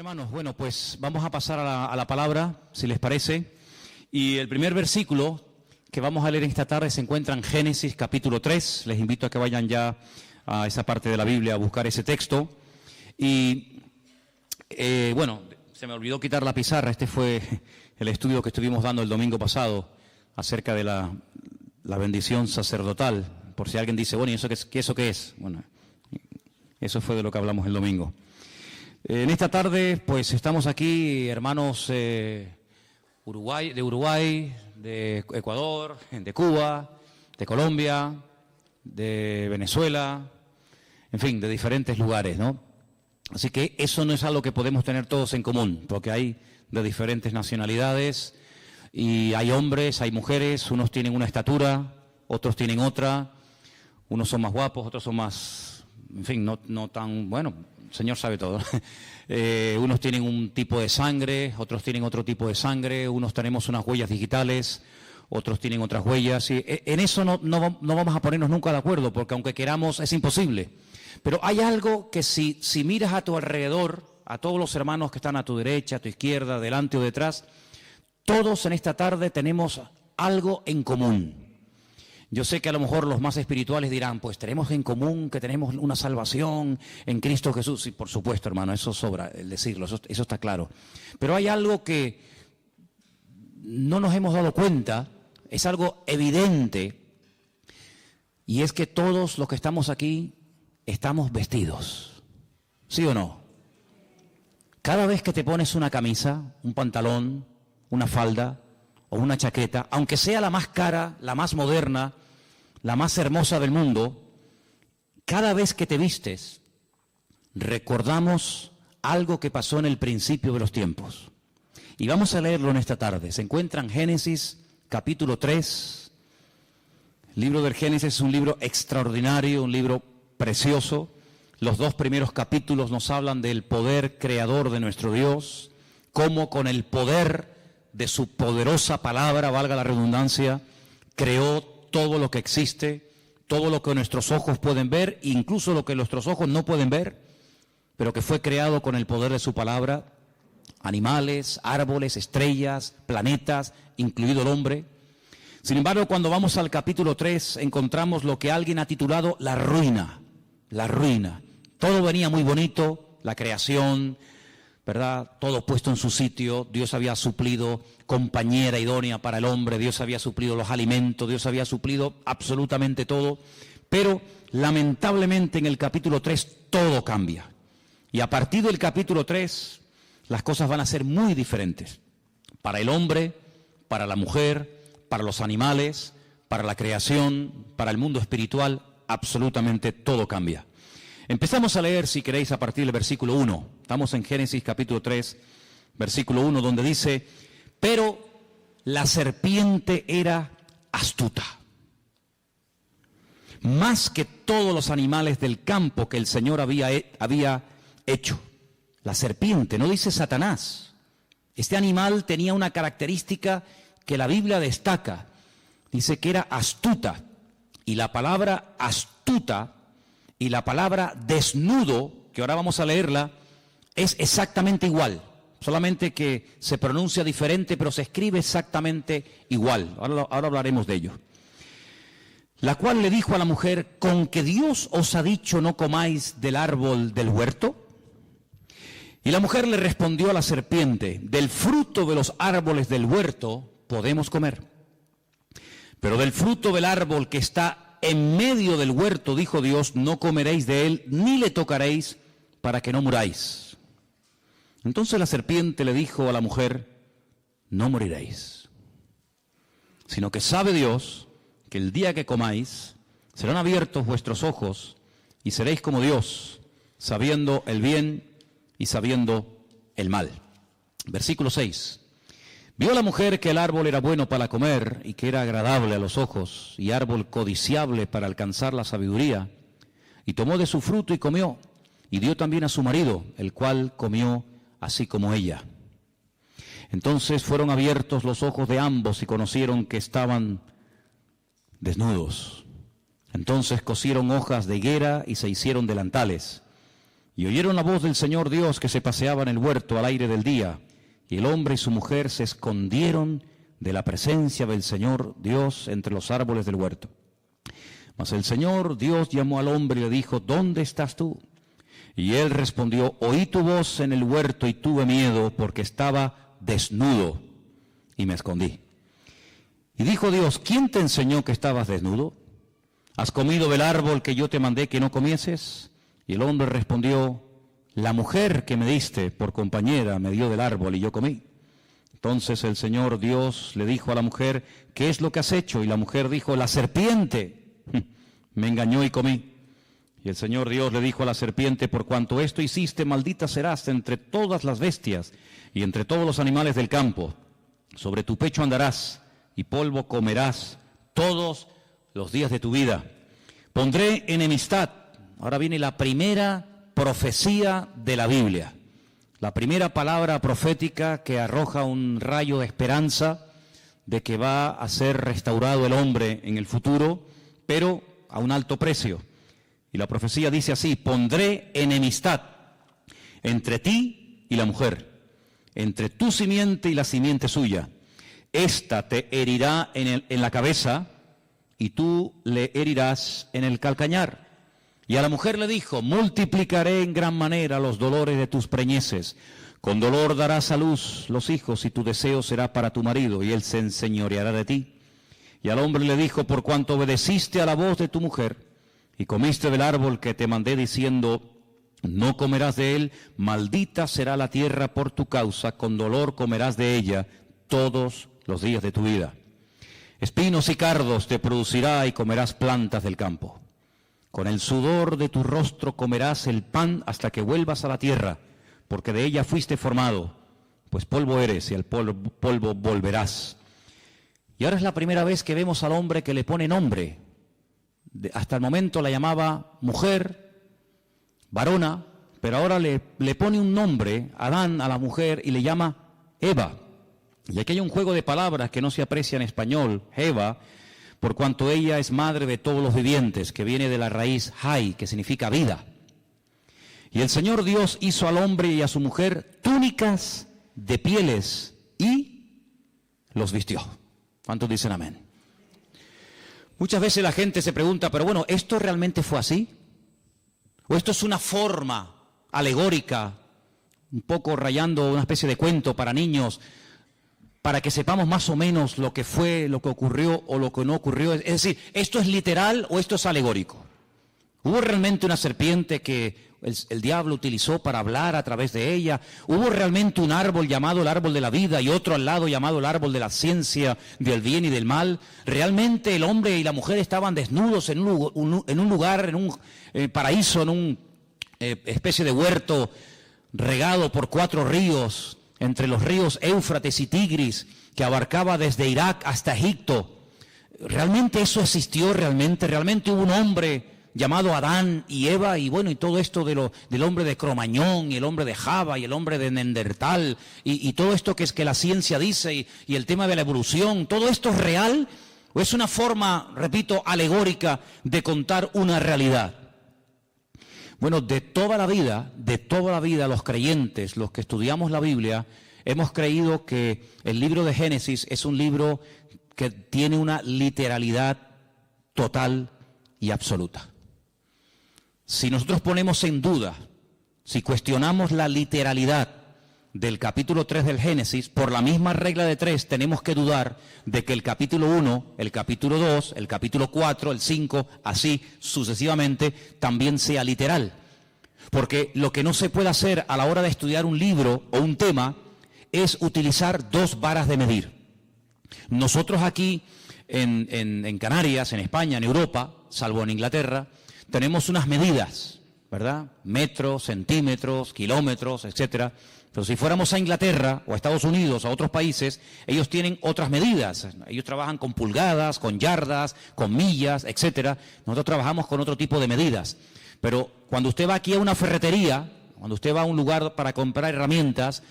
Hermanos, bueno, pues vamos a pasar a la palabra, si les parece. Y el primer versículo que vamos a leer esta tarde se encuentra en Génesis capítulo 3. Les invito a que vayan ya a esa parte de la Biblia a buscar ese texto. Y bueno, se me olvidó quitar la pizarra. Este fue el estudio que estuvimos dando el domingo pasado acerca de la bendición sacerdotal. Por si alguien dice, bueno, ¿y eso qué es? Bueno, eso fue de lo que hablamos el domingo. En esta tarde, pues estamos aquí, hermanos de Uruguay, de Ecuador, de Cuba, de Colombia, de Venezuela, en fin, de diferentes lugares, ¿no? Así que eso no es algo que podemos tener todos en común, porque hay de diferentes nacionalidades y hay hombres, hay mujeres, unos tienen una estatura, otros tienen otra, unos son más guapos, otros son más, en fin, no tan, bueno, el Señor sabe todo. Unos tienen un tipo de sangre, otros tienen otro tipo de sangre, unos tenemos unas huellas digitales, otros tienen otras huellas. Y en eso no vamos a ponernos nunca de acuerdo, porque aunque queramos es imposible. Pero hay algo que si miras a tu alrededor, a todos los hermanos que están a tu derecha, a tu izquierda, delante o detrás, todos en esta tarde tenemos algo en común. Yo sé que a lo mejor los más espirituales dirán, pues tenemos en común que tenemos una salvación en Cristo Jesús. Sí, por supuesto, hermano, eso sobra el decirlo, eso está claro. Pero hay algo que no nos hemos dado cuenta, es algo evidente, y es que todos los que estamos aquí estamos vestidos. ¿Sí o no? Cada vez que te pones una camisa, un pantalón, una falda o una chaqueta, aunque sea la más cara, la más moderna, la más hermosa del mundo, cada vez que te vistes, recordamos algo que pasó en el principio de los tiempos. Y vamos a leerlo en esta tarde. Se encuentra en Génesis capítulo 3. El libro del Génesis es un libro extraordinario, un libro precioso. Los dos primeros capítulos nos hablan del poder creador de nuestro Dios, cómo con el poder de su poderosa palabra, valga la redundancia, creó todo lo que existe, todo lo que nuestros ojos pueden ver, incluso lo que nuestros ojos no pueden ver, pero que fue creado con el poder de su palabra, animales, árboles, estrellas, planetas, incluido el hombre. Sin embargo, cuando vamos al capítulo 3, encontramos lo que alguien ha titulado la ruina, la ruina. Todo venía muy bonito, la creación, ¿verdad? Todo puesto en su sitio. Dios había suplido compañera idónea para el hombre, Dios había suplido los alimentos, Dios había suplido absolutamente todo, pero lamentablemente en el capítulo 3 todo cambia. Y a partir del capítulo 3 las cosas van a ser muy diferentes. Para el hombre, para la mujer, para los animales, para la creación, para el mundo espiritual, absolutamente todo cambia. Empezamos a leer, si queréis, a partir del versículo 1. Estamos en Génesis capítulo 3, versículo 1, donde dice, pero la serpiente era astuta, más que todos los animales del campo que el Señor había hecho. La serpiente, no dice Satanás. Este animal tenía una característica que la Biblia destaca. Dice que era astuta, y la palabra astuta y la palabra desnudo, que ahora vamos a leerla, es exactamente igual, solamente que se pronuncia diferente, pero se escribe exactamente igual. Ahora hablaremos de ello. La cual le dijo a la mujer, ¿con que Dios os ha dicho no comáis del árbol del huerto? Y la mujer le respondió a la serpiente, del fruto de los árboles del huerto podemos comer, pero del fruto del árbol que está en medio del huerto, dijo Dios, no comeréis de él, ni le tocaréis, para que no muráis. Entonces la serpiente le dijo a la mujer, no moriréis, sino que sabe Dios que el día que comáis, serán abiertos vuestros ojos, y seréis como Dios, sabiendo el bien y sabiendo el mal. Versículo 6. Vio la mujer que el árbol era bueno para comer y que era agradable a los ojos y árbol codiciable para alcanzar la sabiduría, y tomó de su fruto y comió, y dio también a su marido, el cual comió así como ella. Entonces fueron abiertos los ojos de ambos y conocieron que estaban desnudos. Entonces cosieron hojas de higuera y se hicieron delantales. Y oyeron la voz del Señor Dios que se paseaba en el huerto al aire del día, y el hombre y su mujer se escondieron de la presencia del Señor Dios entre los árboles del huerto. Mas el Señor Dios llamó al hombre y le dijo, ¿dónde estás tú? Y él respondió, oí tu voz en el huerto y tuve miedo porque estaba desnudo y me escondí. Y dijo Dios, ¿quién te enseñó que estabas desnudo? ¿Has comido del árbol que yo te mandé que no comieses? Y el hombre respondió, la mujer que me diste por compañera me dio del árbol y yo comí. Entonces el Señor Dios le dijo a la mujer, ¿qué es lo que has hecho? Y la mujer dijo, la serpiente me engañó y comí. Y el Señor Dios le dijo a la serpiente, por cuanto esto hiciste, maldita serás entre todas las bestias y entre todos los animales del campo. Sobre tu pecho andarás y polvo comerás todos los días de tu vida. Pondré enemistad. Ahora viene la primera profecía de la Biblia. La primera palabra profética que arroja un rayo de esperanza de que va a ser restaurado el hombre en el futuro, pero a un alto precio. Y la profecía dice así, pondré enemistad entre ti y la mujer, entre tu simiente y la simiente suya. Esta te herirá en la cabeza y tú le herirás en el calcañar. Y a la mujer le dijo, multiplicaré en gran manera los dolores de tus preñeces. Con dolor darás a luz los hijos y tu deseo será para tu marido y él se enseñoreará de ti. Y al hombre le dijo, por cuanto obedeciste a la voz de tu mujer y comiste del árbol que te mandé diciendo, no comerás de él, maldita será la tierra por tu causa, con dolor comerás de ella todos los días de tu vida. Espinos y cardos te producirá y comerás plantas del campo. Con el sudor de tu rostro comerás el pan hasta que vuelvas a la tierra, porque de ella fuiste formado, pues polvo eres y al polvo volverás. Y ahora es la primera vez que vemos al hombre que le pone nombre. Hasta el momento la llamaba mujer, varona, pero ahora le pone un nombre, Adán, a la mujer, y le llama Eva. Y aquí hay un juego de palabras que no se aprecia en español, Eva, por cuanto ella es madre de todos los vivientes, que viene de la raíz Hai, que significa vida. Y el Señor Dios hizo al hombre y a su mujer túnicas de pieles y los vistió. ¿Cuántos dicen amén? Muchas veces la gente se pregunta, pero bueno, ¿esto realmente fue así? ¿O esto es una forma alegórica, un poco rayando una especie de cuento para niños, para que sepamos más o menos lo que fue, lo que ocurrió o lo que no ocurrió? Es decir, ¿esto es literal o esto es alegórico? ¿Hubo realmente una serpiente que el diablo utilizó para hablar a través de ella? ¿Hubo realmente un árbol llamado el árbol de la vida y otro al lado llamado el árbol de la ciencia del bien y del mal? ¿Realmente el hombre y la mujer estaban desnudos en un lugar, en un paraíso, en una especie de huerto regado por 4 ríos, entre los ríos Éufrates y Tigris, que abarcaba desde Irak hasta Egipto? ¿Realmente eso existió? ¿Realmente hubo un hombre llamado Adán y Eva, y bueno, y todo esto del hombre de Cromañón, y el hombre de Java, y el hombre de Neandertal, y todo esto que es que la ciencia dice, y el tema de la evolución? ¿Todo esto es real o es una forma, repito, alegórica de contar una realidad? Bueno, de toda la vida, los creyentes, los que estudiamos la Biblia, hemos creído que el libro de Génesis es un libro que tiene una literalidad total y absoluta. Si nosotros ponemos en duda, si cuestionamos la literalidad del capítulo 3 del Génesis, por la misma regla de 3 tenemos que dudar de que el capítulo 1, el capítulo 2, el capítulo 4, el 5, así sucesivamente, también sea literal. Porque lo que no se puede hacer a la hora de estudiar un libro o un tema es utilizar 2 varas de medir. Nosotros aquí en Canarias, en España, en Europa, salvo en Inglaterra, tenemos unas medidas, ¿verdad? Metros, centímetros, kilómetros, etcétera. Pero si fuéramos a Inglaterra o a Estados Unidos, a otros países, ellos tienen otras medidas. Ellos trabajan con pulgadas, con yardas, con millas, etcétera. Nosotros trabajamos con otro tipo de medidas. Pero cuando usted va aquí a una ferretería, cuando usted va a un lugar para comprar herramientas,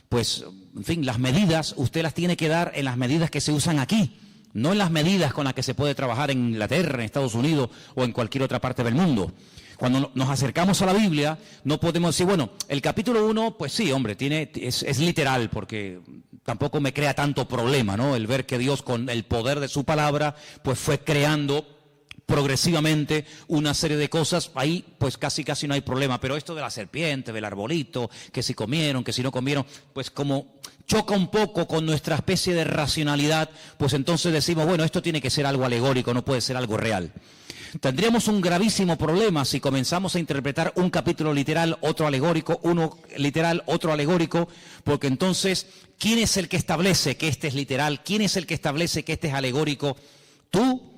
pues, en fin, las medidas usted las tiene que dar en las medidas que se usan aquí, no en las medidas con las que se puede trabajar en Inglaterra, en Estados Unidos o en cualquier otra parte del mundo. Cuando nos acercamos a la Biblia, no podemos decir, bueno, el capítulo 1, pues sí, hombre, es literal, porque tampoco me crea tanto problema, ¿no? El ver que Dios, con el poder de su palabra, pues fue creando progresivamente una serie de cosas. Ahí pues casi no hay problema, pero esto de la serpiente, del arbolito, que si comieron, que si no comieron, pues como choca un poco con nuestra especie de racionalidad, pues entonces decimos, bueno, esto tiene que ser algo alegórico, no puede ser algo real. Tendríamos un gravísimo problema si comenzamos a interpretar un capítulo literal, otro alegórico, uno literal, otro alegórico, porque entonces, ¿quién es el que establece que este es literal? ¿Quién es el que establece que este es alegórico? ¿Tú?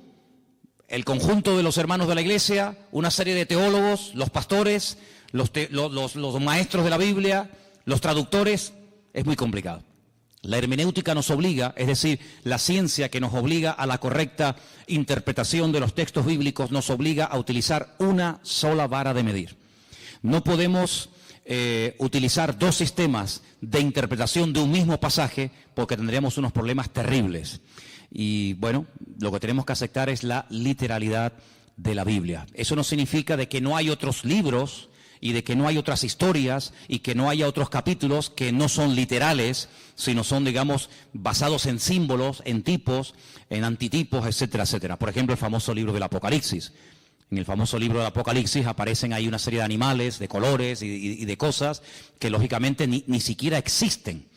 ¿El conjunto de los hermanos de la iglesia? ¿Una serie de teólogos? ¿Los pastores? ¿Los maestros de la Biblia? ¿Los traductores? Es muy complicado. La hermenéutica nos obliga, es decir, la ciencia que nos obliga a la correcta interpretación de los textos bíblicos, nos obliga a utilizar una sola vara de medir. No podemos utilizar dos sistemas de interpretación de un mismo pasaje, porque tendríamos unos problemas terribles. Y bueno, lo que tenemos que aceptar es la literalidad de la Biblia. Eso no significa de que no hay otros libros y de que no hay otras historias y que no haya otros capítulos que no son literales, sino son, digamos, basados en símbolos, en tipos, en antitipos, etcétera, etcétera. Por ejemplo, el famoso libro del Apocalipsis. En el famoso libro del Apocalipsis aparecen ahí una serie de animales, de colores y de cosas que lógicamente ni siquiera existen,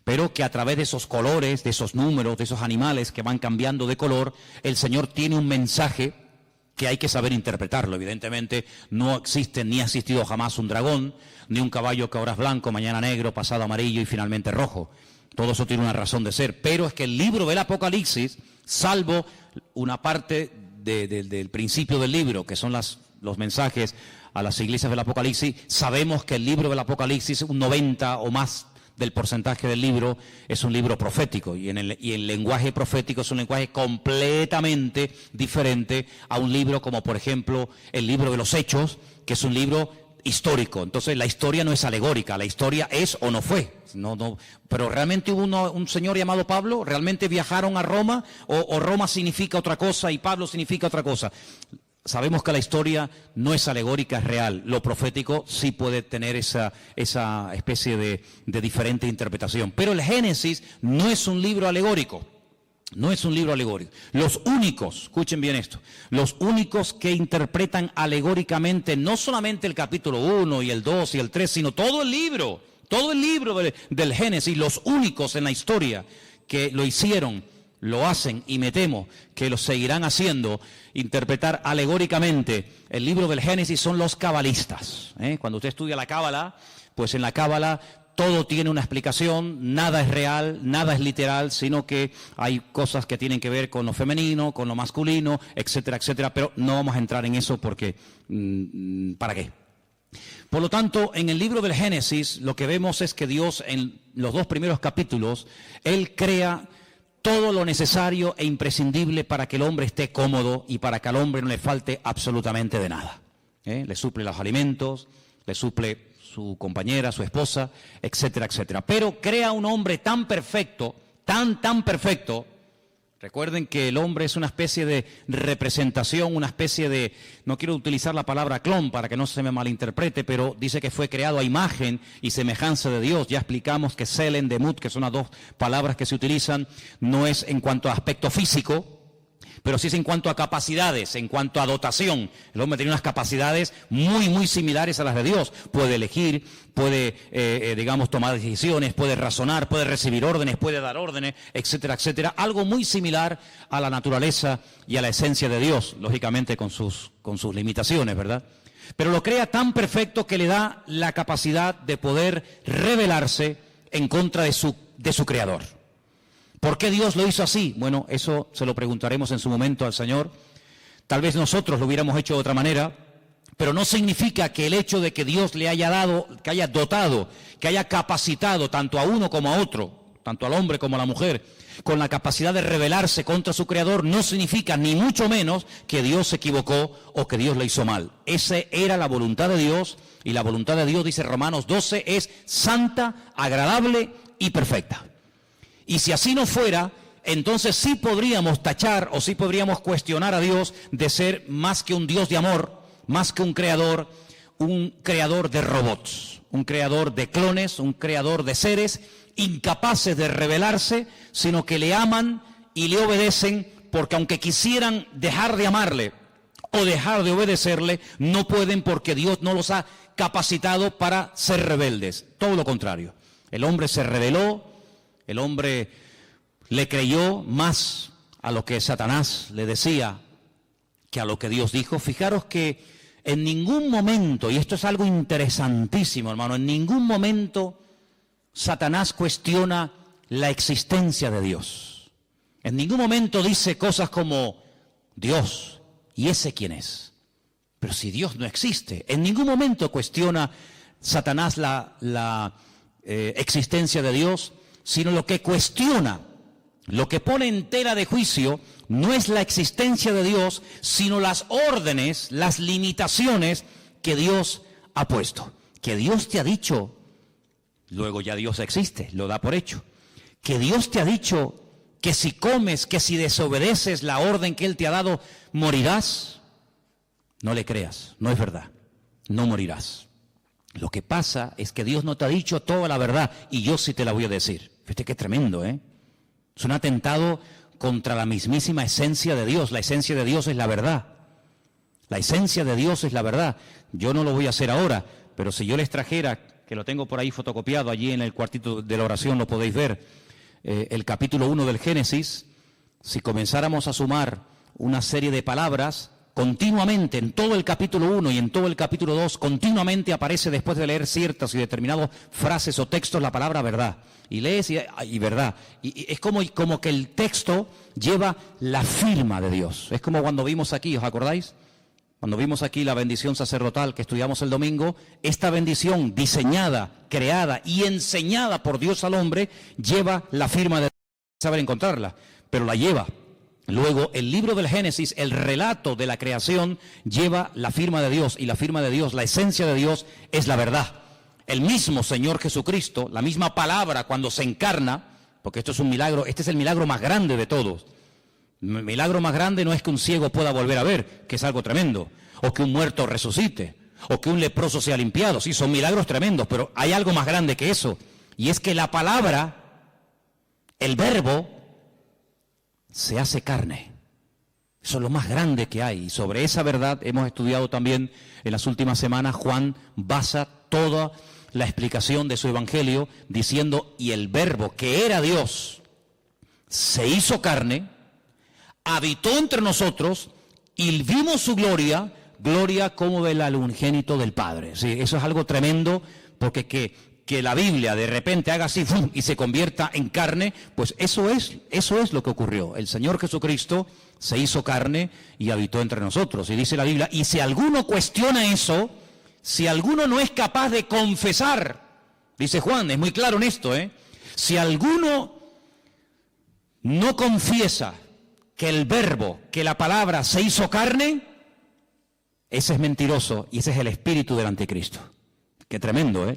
pero que a través de esos colores, de esos números, de esos animales que van cambiando de color, el Señor tiene un mensaje que hay que saber interpretarlo. Evidentemente no existe ni ha existido jamás un dragón, ni un caballo que ahora es blanco, mañana negro, pasado amarillo y finalmente rojo. Todo eso tiene una razón de ser, pero es que el libro del Apocalipsis, salvo una parte del principio del libro, que son los mensajes a las iglesias del Apocalipsis, sabemos que el libro del Apocalipsis, un 90 o más del porcentaje del libro, es un libro profético, y el lenguaje profético es un lenguaje completamente diferente a un libro como, por ejemplo, el libro de los Hechos, que es un libro histórico. Entonces la historia no es alegórica, la historia es o no fue. Pero realmente hubo un señor llamado Pablo, realmente viajaron a Roma, o Roma significa otra cosa y Pablo significa otra cosa. Sabemos que la historia no es alegórica, es real. Lo profético sí puede tener esa especie de diferente interpretación. Pero el Génesis no es un libro alegórico. No es un libro alegórico. Los únicos, escuchen bien esto, los únicos que interpretan alegóricamente no solamente el capítulo 1 y el 2 y el 3, sino todo el libro del Génesis, los únicos en la historia que lo hicieron, lo hacen y me temo que lo seguirán haciendo, interpretar alegóricamente el libro del Génesis, son los cabalistas. Cuando usted estudia la Cábala, pues en la Cábala todo tiene una explicación, nada es real, nada es literal, sino que hay cosas que tienen que ver con lo femenino, con lo masculino, etcétera, etcétera, pero no vamos a entrar en eso porque, ¿para qué? Por lo tanto, en el libro del Génesis lo que vemos es que Dios, en los 2 primeros capítulos, Él crea todo lo necesario e imprescindible para que el hombre esté cómodo y para que al hombre no le falte absolutamente de nada. Le suple los alimentos, le suple su compañera, su esposa, etcétera, etcétera. Pero crea un hombre tan perfecto, tan perfecto. Recuerden que el hombre es una especie de representación, una especie de, no quiero utilizar la palabra clon para que no se me malinterprete, pero dice que fue creado a imagen y semejanza de Dios. Ya explicamos que Selen, Demut, que son las 2 palabras que se utilizan, no es en cuanto a aspecto físico, pero sí es en cuanto a capacidades, en cuanto a dotación. El hombre tiene unas capacidades muy similares a las de Dios. Puede elegir, puede, tomar decisiones, puede razonar, puede recibir órdenes, puede dar órdenes, etcétera, etcétera. Algo muy similar a la naturaleza y a la esencia de Dios, lógicamente con sus limitaciones, ¿verdad? Pero lo crea tan perfecto que le da la capacidad de poder rebelarse en contra de su Creador. ¿Por qué Dios lo hizo así? Bueno, eso se lo preguntaremos en su momento al Señor. Tal vez nosotros lo hubiéramos hecho de otra manera, pero no significa que el hecho de que Dios le haya dado, que haya dotado, que haya capacitado tanto a uno como a otro, tanto al hombre como a la mujer, con la capacidad de rebelarse contra su Creador, no significa ni mucho menos que Dios se equivocó o que Dios le hizo mal. Esa era la voluntad de Dios, y la voluntad de Dios, dice Romanos 12, es santa, agradable y perfecta. Y si así no fuera, entonces sí podríamos tachar o sí podríamos cuestionar a Dios de ser más que un Dios de amor, más que un creador de robots, un creador de clones, un creador de seres incapaces de rebelarse, sino que le aman y le obedecen, porque aunque quisieran dejar de amarle o dejar de obedecerle, no pueden, porque Dios no los ha capacitado para ser rebeldes. Todo lo contrario. El hombre se rebeló, el hombre le creyó más a lo que Satanás le decía que a lo que Dios dijo. Fijaros que en ningún momento, y esto es algo interesantísimo, hermano, en ningún momento Satanás cuestiona la existencia de Dios. En ningún momento dice cosas como Dios, ¿y ese quién es? Pero si Dios no existe, en ningún momento cuestiona Satanás la existencia de Dios, sino lo que cuestiona, lo que pone en tela de juicio, no es la existencia de Dios, sino las órdenes, las limitaciones que Dios ha puesto. Que Dios te ha dicho, luego ya Dios existe, lo da por hecho. Que Dios te ha dicho que si comes, que si desobedeces la orden que Él te ha dado, morirás. No le creas, no es verdad, no morirás. Lo que pasa es que Dios no te ha dicho toda la verdad y yo sí te la voy a decir. Fíjate qué tremendo, ¿eh? Es un atentado contra la mismísima esencia de Dios. La esencia de Dios es la verdad. La esencia de Dios es la verdad. Yo no lo voy a hacer ahora, pero si yo les trajera, que lo tengo por ahí fotocopiado, allí en el cuartito de la oración lo podéis ver, el capítulo 1 del Génesis, si comenzáramos a sumar una serie de palabras, continuamente, en todo el capítulo 1 y en todo el capítulo 2, continuamente aparece, después de leer ciertas y determinadas frases o textos, la palabra verdad. Y lees y verdad. Y es como que el texto lleva la firma de Dios. Es como cuando vimos aquí, ¿os acordáis? Cuando vimos aquí la bendición sacerdotal que estudiamos el domingo, esta bendición diseñada, creada y enseñada por Dios al hombre, lleva la firma de Dios. Saber encontrarla, pero la lleva. Luego, el libro del Génesis, el relato de la creación, lleva la firma de Dios, y la firma de Dios, la esencia de Dios, es la verdad. El mismo Señor Jesucristo, la misma palabra cuando se encarna, porque esto es un milagro, este es el milagro más grande de todos. El milagro más grande no es que un ciego pueda volver a ver, que es algo tremendo, o que un muerto resucite, o que un leproso sea limpiado. Sí, son milagros tremendos, pero hay algo más grande que eso, y es que la palabra, el verbo, se hace carne. Eso es lo más grande que hay. Y sobre esa verdad hemos estudiado también en las últimas semanas. Juan basa toda la explicación de su evangelio diciendo, y el verbo que era Dios se hizo carne, habitó entre nosotros y vimos su gloria, gloria como del unigénito del Padre. Sí, eso es algo tremendo, porque que la Biblia de repente haga así ¡fum!, y se convierta en carne, pues eso es lo que ocurrió. El Señor Jesucristo se hizo carne y habitó entre nosotros. Y dice la Biblia, y si alguno cuestiona eso, si alguno no es capaz de confesar, dice Juan, es muy claro en esto, si alguno no confiesa que el verbo, que la palabra se hizo carne, ese es mentiroso y ese es el espíritu del anticristo. Qué tremendo,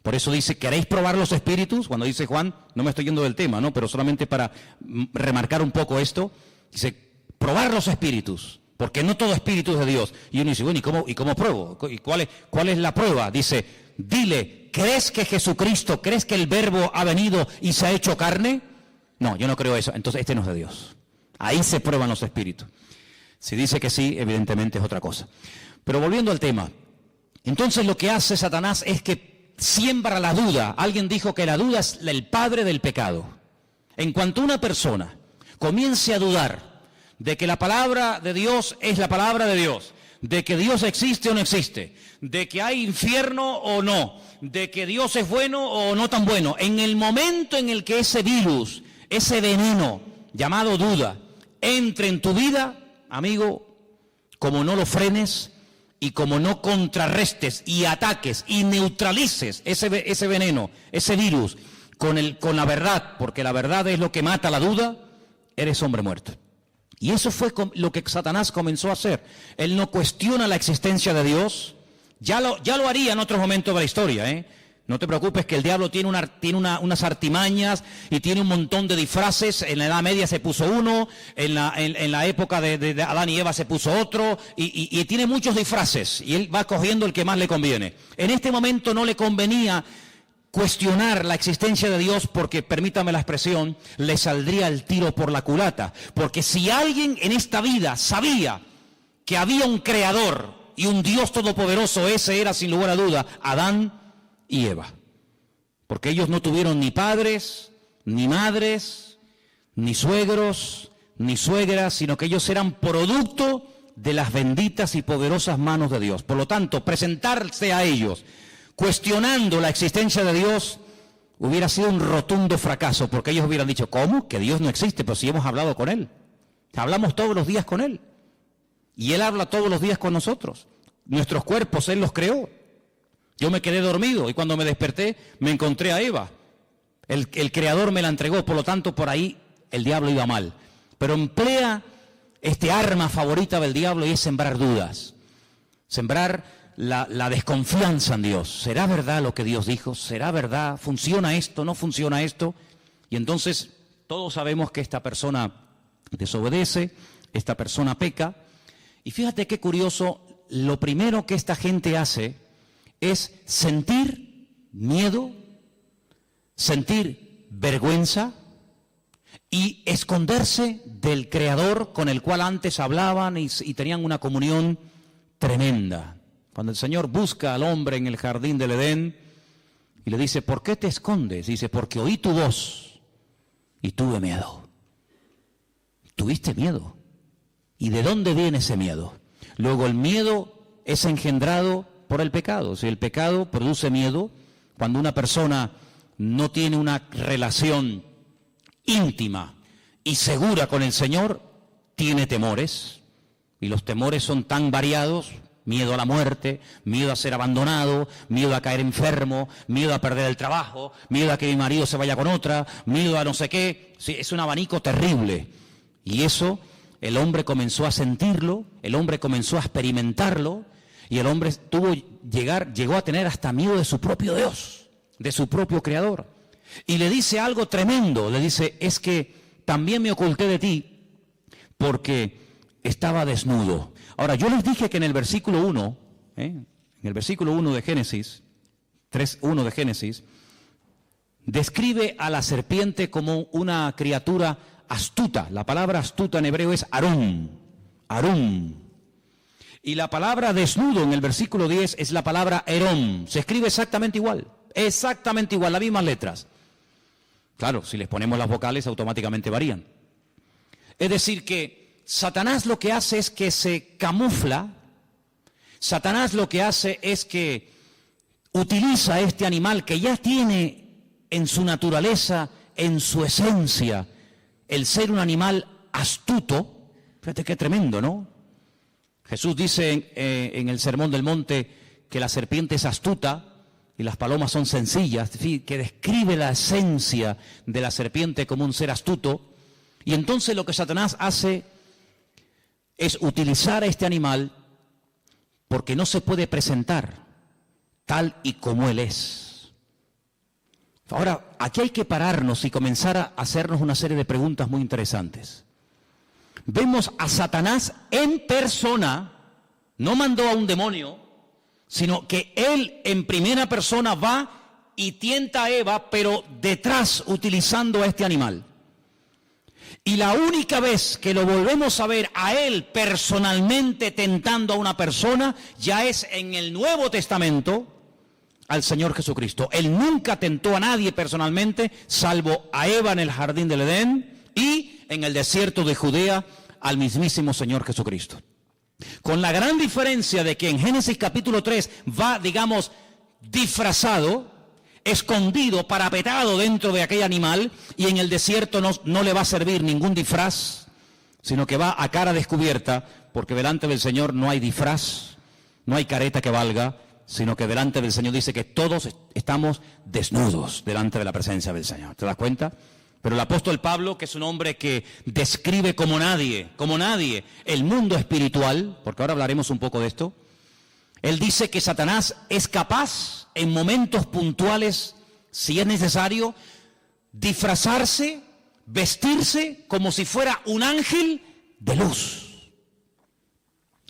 Por eso dice, ¿queréis probar los espíritus? Cuando dice Juan, no me estoy yendo del tema, ¿no? Pero solamente para remarcar un poco esto, dice, probar los espíritus, porque no todo espíritu es de Dios. Y uno dice, bueno, ¿y cómo pruebo? ¿Y cuál es la prueba? Dice, dile, ¿crees que Jesucristo, crees que el verbo ha venido y se ha hecho carne? No, yo no creo eso. Entonces este no es de Dios. Ahí se prueban los espíritus. Si dice que sí, evidentemente es otra cosa. Pero volviendo al tema, entonces lo que hace Satanás es que siembra la duda. Alguien dijo que la duda es el padre del pecado. En cuanto una persona comience a dudar de que la palabra de Dios es la palabra de Dios, de que Dios existe o no existe, de que hay infierno o no, de que Dios es bueno o no tan bueno, en el momento en el que ese virus, ese veneno llamado duda, entre en tu vida, amigo, como no lo frenes y como no contrarrestes y ataques y neutralices ese veneno, ese virus, con la verdad, porque la verdad es lo que mata la duda, eres hombre muerto. Y eso fue lo que Satanás comenzó a hacer. Él no cuestiona la existencia de Dios, ya lo haría en otros momentos de la historia, No te preocupes que el diablo tiene unas artimañas y tiene un montón de disfraces. En la Edad Media se puso uno, en la época de Adán y Eva se puso otro, y tiene muchos disfraces, y él va cogiendo el que más le conviene. En este momento no le convenía cuestionar la existencia de Dios porque, permítame la expresión, le saldría el tiro por la culata. Porque si alguien en esta vida sabía que había un creador y un Dios todopoderoso, ese era sin lugar a duda Adán y Eva, porque ellos no tuvieron ni padres, ni madres, ni suegros, ni suegras, sino que ellos eran producto de las benditas y poderosas manos de Dios. Por lo tanto, presentarse a ellos cuestionando la existencia de Dios hubiera sido un rotundo fracaso, porque ellos hubieran dicho, ¿cómo? Que Dios no existe, pero si hemos hablado con Él, hablamos todos los días con Él, y Él habla todos los días con nosotros. Nuestros cuerpos Él los creó. Yo me quedé dormido y cuando me desperté me encontré a Eva. El Creador me la entregó, por lo tanto por ahí el diablo iba mal. Pero emplea este arma favorita del diablo y es sembrar dudas. Sembrar la desconfianza en Dios. ¿Será verdad lo que Dios dijo? ¿Será verdad? ¿Funciona esto? ¿No funciona esto? Y entonces todos sabemos que esta persona desobedece, esta persona peca. Y fíjate qué curioso, lo primero que esta gente hace es sentir miedo, sentir vergüenza y esconderse del Creador con el cual antes hablaban y tenían una comunión tremenda. Cuando el Señor busca al hombre en el jardín del Edén y le dice, ¿por qué te escondes? Dice, porque oí tu voz y tuve miedo. ¿Tuviste miedo? ¿Y de dónde viene ese miedo? Luego el miedo es engendrado por el pecado. Si el pecado produce miedo, cuando una persona no tiene una relación íntima y segura con el Señor, tiene temores, y los temores son tan variados: miedo a la muerte, miedo a ser abandonado, miedo a caer enfermo, miedo a perder el trabajo, miedo a que mi marido se vaya con otra, miedo a no sé qué. Sí, es un abanico terrible, y eso el hombre comenzó a sentirlo, el hombre comenzó a experimentarlo, y el hombre llegó a tener hasta miedo de su propio Dios, de su propio Creador. Y le dice algo tremendo, le dice, es que también me oculté de ti porque estaba desnudo. Ahora, yo les dije que en el versículo 1, en el versículo 1 de Génesis, 3:1 de Génesis, describe a la serpiente como una criatura astuta. La palabra astuta en hebreo es arum, arum. Y la palabra desnudo en el versículo 10 es la palabra herón. Se escribe exactamente igual, las mismas letras. Claro, si les ponemos las vocales automáticamente varían. Es decir que Satanás lo que hace es que se camufla. Satanás lo que hace es que utiliza este animal que ya tiene en su naturaleza, en su esencia, el ser un animal astuto. Fíjate qué tremendo, ¿no? Jesús dice en el Sermón del Monte que la serpiente es astuta y las palomas son sencillas, que describe la esencia de la serpiente como un ser astuto. Y entonces lo que Satanás hace es utilizar a este animal porque no se puede presentar tal y como él es. Ahora, aquí hay que pararnos y comenzar a hacernos una serie de preguntas muy interesantes. Vemos a Satanás en persona, no mandó a un demonio, sino que él en primera persona va y tienta a Eva, pero detrás utilizando a este animal. Y la única vez que lo volvemos a ver a él personalmente tentando a una persona, ya es en el Nuevo Testamento al Señor Jesucristo. Él nunca tentó a nadie personalmente, salvo a Eva en el jardín del Edén y en el desierto de Judea al mismísimo Señor Jesucristo. Con la gran diferencia de que en Génesis capítulo 3 va, digamos, disfrazado, escondido, parapetado dentro de aquel animal, y en el desierto no le va a servir ningún disfraz, sino que va a cara descubierta, porque delante del Señor no hay disfraz, no hay careta que valga, sino que delante del Señor dice que todos estamos desnudos delante de la presencia del Señor. ¿Te das cuenta? Pero el apóstol Pablo, que es un hombre que describe como nadie, el mundo espiritual, porque ahora hablaremos un poco de esto, Él dice que Satanás es capaz, en momentos puntuales, si es necesario, disfrazarse, vestirse como si fuera un ángel de luz.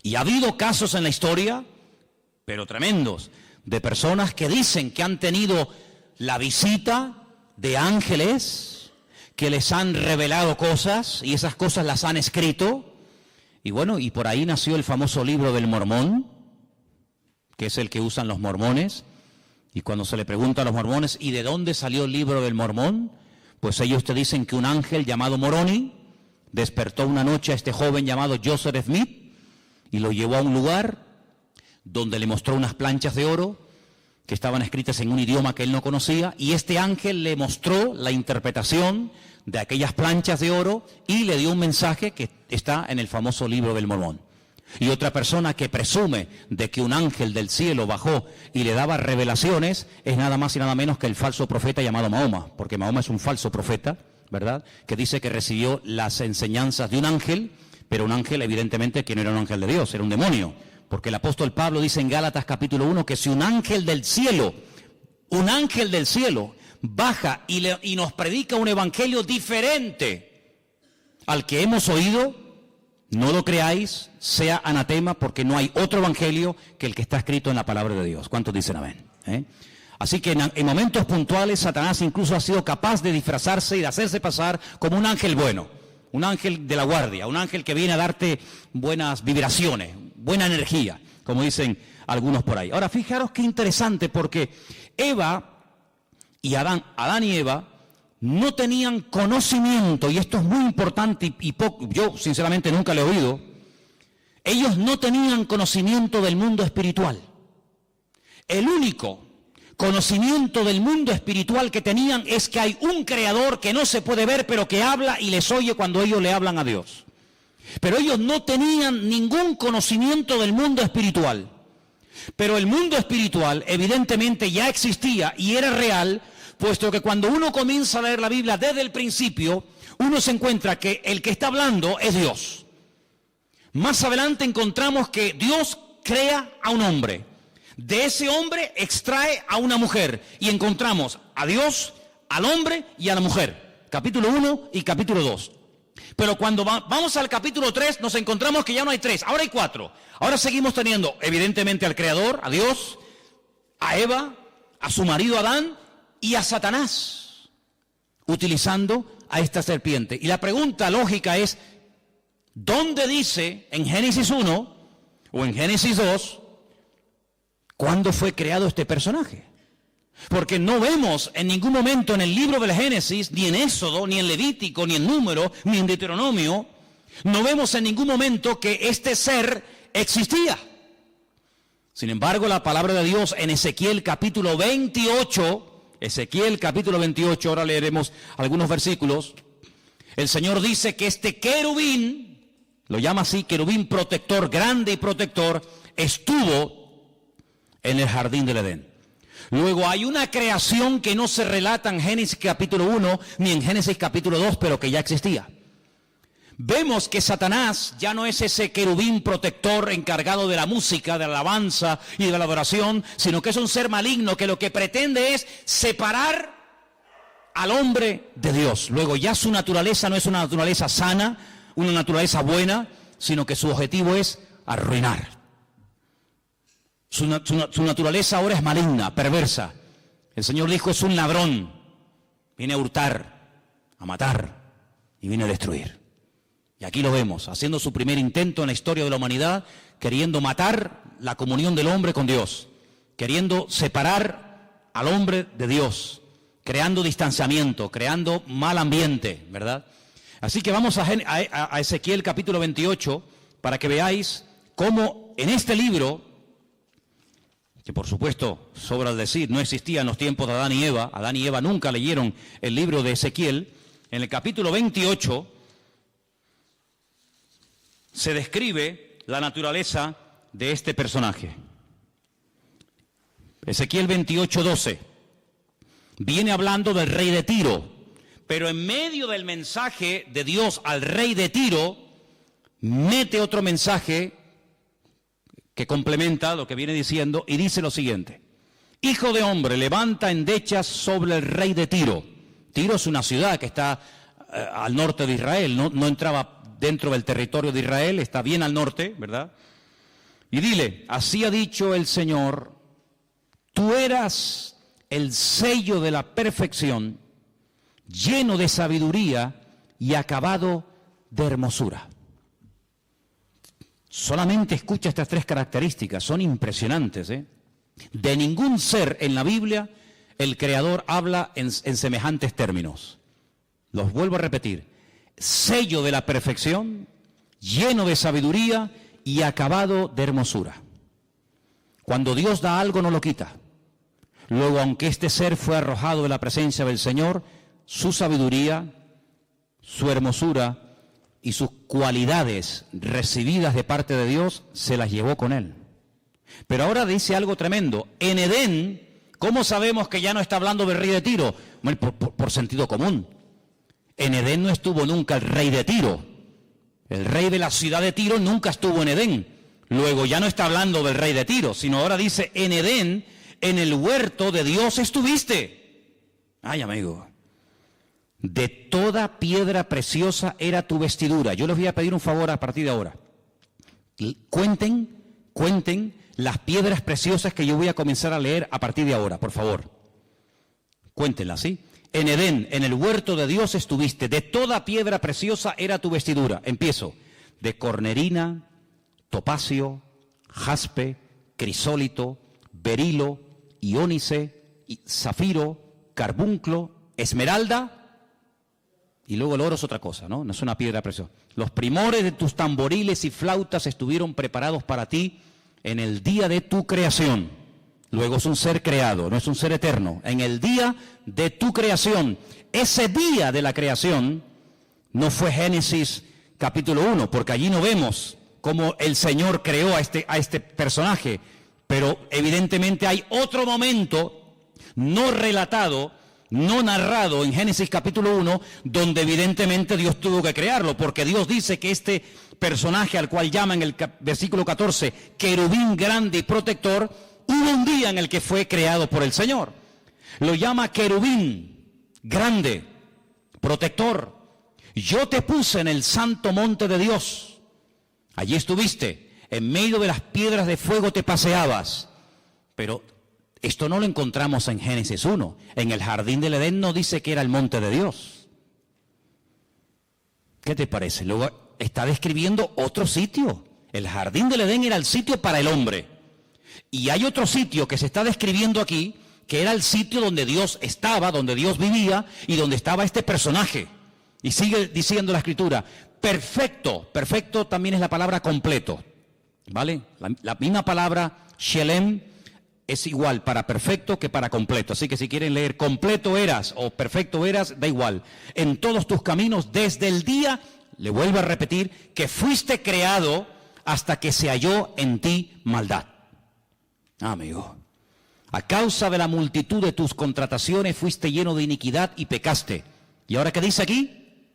Y ha habido casos en la historia, pero tremendos, de personas que dicen que han tenido la visita de ángeles, que les han revelado cosas y esas cosas las han escrito. Y bueno, y por ahí nació el famoso libro del Mormón, que es el que usan los mormones. Y cuando se le pregunta a los mormones, ¿y de dónde salió el libro del Mormón? Pues ellos te dicen que un ángel llamado Moroni despertó una noche a este joven llamado Joseph Smith y lo llevó a un lugar donde le mostró unas planchas de oro que estaban escritas en un idioma que él no conocía, y este ángel le mostró la interpretación de aquellas planchas de oro y le dio un mensaje que está en el famoso libro del Mormón. Y otra persona que presume de que un ángel del cielo bajó y le daba revelaciones es nada más y nada menos que el falso profeta llamado Mahoma, porque Mahoma es un falso profeta, ¿verdad?, que dice que recibió las enseñanzas de un ángel, pero un ángel evidentemente que no era un ángel de Dios, era un demonio, porque el apóstol Pablo dice en Gálatas capítulo 1 que si un ángel del cielo baja y nos predica un evangelio diferente al que hemos oído, no lo creáis, sea anatema, porque no hay otro evangelio que el que está escrito en la palabra de Dios. ¿Cuántos dicen amén? Así que en momentos puntuales Satanás incluso ha sido capaz de disfrazarse y de hacerse pasar como un ángel bueno, un ángel de la guardia, un ángel que viene a darte buenas vibraciones, buena energía, como dicen algunos por ahí. Ahora, fijaros qué interesante, porque Eva y Adán y Eva no tenían conocimiento, y esto es muy importante y yo sinceramente nunca lo he oído. Ellos no tenían conocimiento del mundo espiritual. El único conocimiento del mundo espiritual que tenían es que hay un creador que no se puede ver, pero que habla y les oye cuando ellos le hablan a Dios. Pero ellos no tenían ningún conocimiento del mundo espiritual. Pero el mundo espiritual evidentemente ya existía y era real, puesto que cuando uno comienza a leer la Biblia desde el principio, uno se encuentra que el que está hablando es Dios. Más adelante encontramos que Dios crea a un hombre. De ese hombre extrae a una mujer. Y encontramos a Dios, al hombre y a la mujer. Capítulo 1 y capítulo 2. Pero cuando vamos al capítulo 3 nos encontramos que ya no hay 3, ahora hay 4. Ahora seguimos teniendo evidentemente al Creador, a Dios, a Eva, a su marido Adán y a Satanás, utilizando a esta serpiente. Y la pregunta lógica es, ¿dónde dice en Génesis 1 o en Génesis 2 cuándo fue creado este personaje? Porque no vemos en ningún momento en el libro del Génesis, ni en Éxodo, ni en Levítico, ni en Número, ni en Deuteronomio, no vemos en ningún momento que este ser existía. Sin embargo, la palabra de Dios en Ezequiel capítulo 28, ahora leeremos algunos versículos, el Señor dice que este querubín, lo llama así, querubín protector, grande y protector, estuvo en el jardín del Edén. Luego hay una creación que no se relata en Génesis capítulo 1 ni en Génesis capítulo 2, pero que ya existía. Vemos que Satanás ya no es ese querubín protector encargado de la música, de la alabanza y de la adoración, sino que es un ser maligno que lo que pretende es separar al hombre de Dios. Luego ya su naturaleza no es una naturaleza sana, una naturaleza buena, sino que su objetivo es arruinar. Su naturaleza ahora es maligna, perversa. El Señor dijo, es un ladrón. Viene a hurtar, a matar y viene a destruir. Y aquí lo vemos, haciendo su primer intento en la historia de la humanidad, queriendo matar la comunión del hombre con Dios, queriendo separar al hombre de Dios, creando distanciamiento, creando mal ambiente, ¿verdad? Así que vamos a Ezequiel capítulo 28 para que veáis cómo en este libro, que por supuesto, sobra decir, no existía en los tiempos de Adán y Eva. Adán y Eva nunca leyeron el libro de Ezequiel. En el capítulo 28 se describe la naturaleza de este personaje. Ezequiel 28:12 viene hablando del rey de Tiro, pero en medio del mensaje de Dios al rey de Tiro, mete otro mensaje que complementa lo que viene diciendo y dice lo siguiente: Hijo de hombre, levanta endechas sobre el rey de Tiro. Tiro es una ciudad que está al norte de Israel, no entraba dentro del territorio de Israel, está bien al norte, ¿verdad? Y dile, así ha dicho el Señor, tú eras el sello de la perfección, lleno de sabiduría y acabado de hermosura. Solamente escucha estas tres características, son impresionantes, ¿eh? De ningún ser en la Biblia el Creador habla en semejantes términos. Los vuelvo a repetir: sello de la perfección, lleno de sabiduría y acabado de hermosura. Cuando Dios da algo no lo quita. Luego, aunque este ser fue arrojado de la presencia del Señor, su sabiduría, su hermosura y sus cualidades recibidas de parte de Dios se las llevó con él. Pero ahora dice algo tremendo. En Edén, ¿cómo sabemos que ya no está hablando del rey de Tiro? Bueno, por sentido común. En Edén no estuvo nunca el rey de Tiro. El rey de la ciudad de Tiro nunca estuvo en Edén. Luego ya no está hablando del rey de Tiro, sino ahora dice, en Edén, en el huerto de Dios estuviste. Ay, amigo. De toda piedra preciosa era tu vestidura. Yo les voy a pedir un favor a partir de ahora. Cuenten las piedras preciosas que yo voy a comenzar a leer a partir de ahora, por favor. Cuéntenlas, ¿sí? En Edén, en el huerto de Dios estuviste. De toda piedra preciosa era tu vestidura. Empiezo. De cornerina, topacio, jaspe, crisólito, berilo, iónice, zafiro, carbunclo, esmeralda. Y luego el oro es otra cosa, ¿no? No es una piedra preciosa. Los primores de tus tamboriles y flautas estuvieron preparados para ti en el día de tu creación. Luego es un ser creado, no es un ser eterno. En el día de tu creación. Ese día de la creación no fue Génesis capítulo 1, porque allí no vemos cómo el Señor creó a este personaje. Pero evidentemente hay otro momento no relatado, no narrado en Génesis capítulo 1, donde evidentemente Dios tuvo que crearlo, porque Dios dice que este personaje al cual llama en el versículo 14, querubín grande y protector, hubo un día en el que fue creado por el Señor. Lo llama querubín grande, protector. Yo te puse en el santo monte de Dios. Allí estuviste, en medio de las piedras de fuego te paseabas. Pero esto no lo encontramos en Génesis 1. En el jardín del Edén no dice que era el monte de Dios. ¿Qué te parece? Luego está describiendo otro sitio. El jardín del Edén era el sitio para el hombre. Y hay otro sitio que se está describiendo aquí, que era el sitio donde Dios estaba, donde Dios vivía y donde estaba este personaje. Y sigue diciendo la Escritura, perfecto. Perfecto también es la palabra completo. ¿Vale? La misma palabra, shelem, es igual para perfecto que para completo. Así que si quieren leer completo eras o perfecto eras, da igual. En todos tus caminos, desde el día, le vuelvo a repetir, que fuiste creado hasta que se halló en ti maldad. Amigo, a causa de la multitud de tus contrataciones fuiste lleno de iniquidad y pecaste. ¿Y ahora qué dice aquí?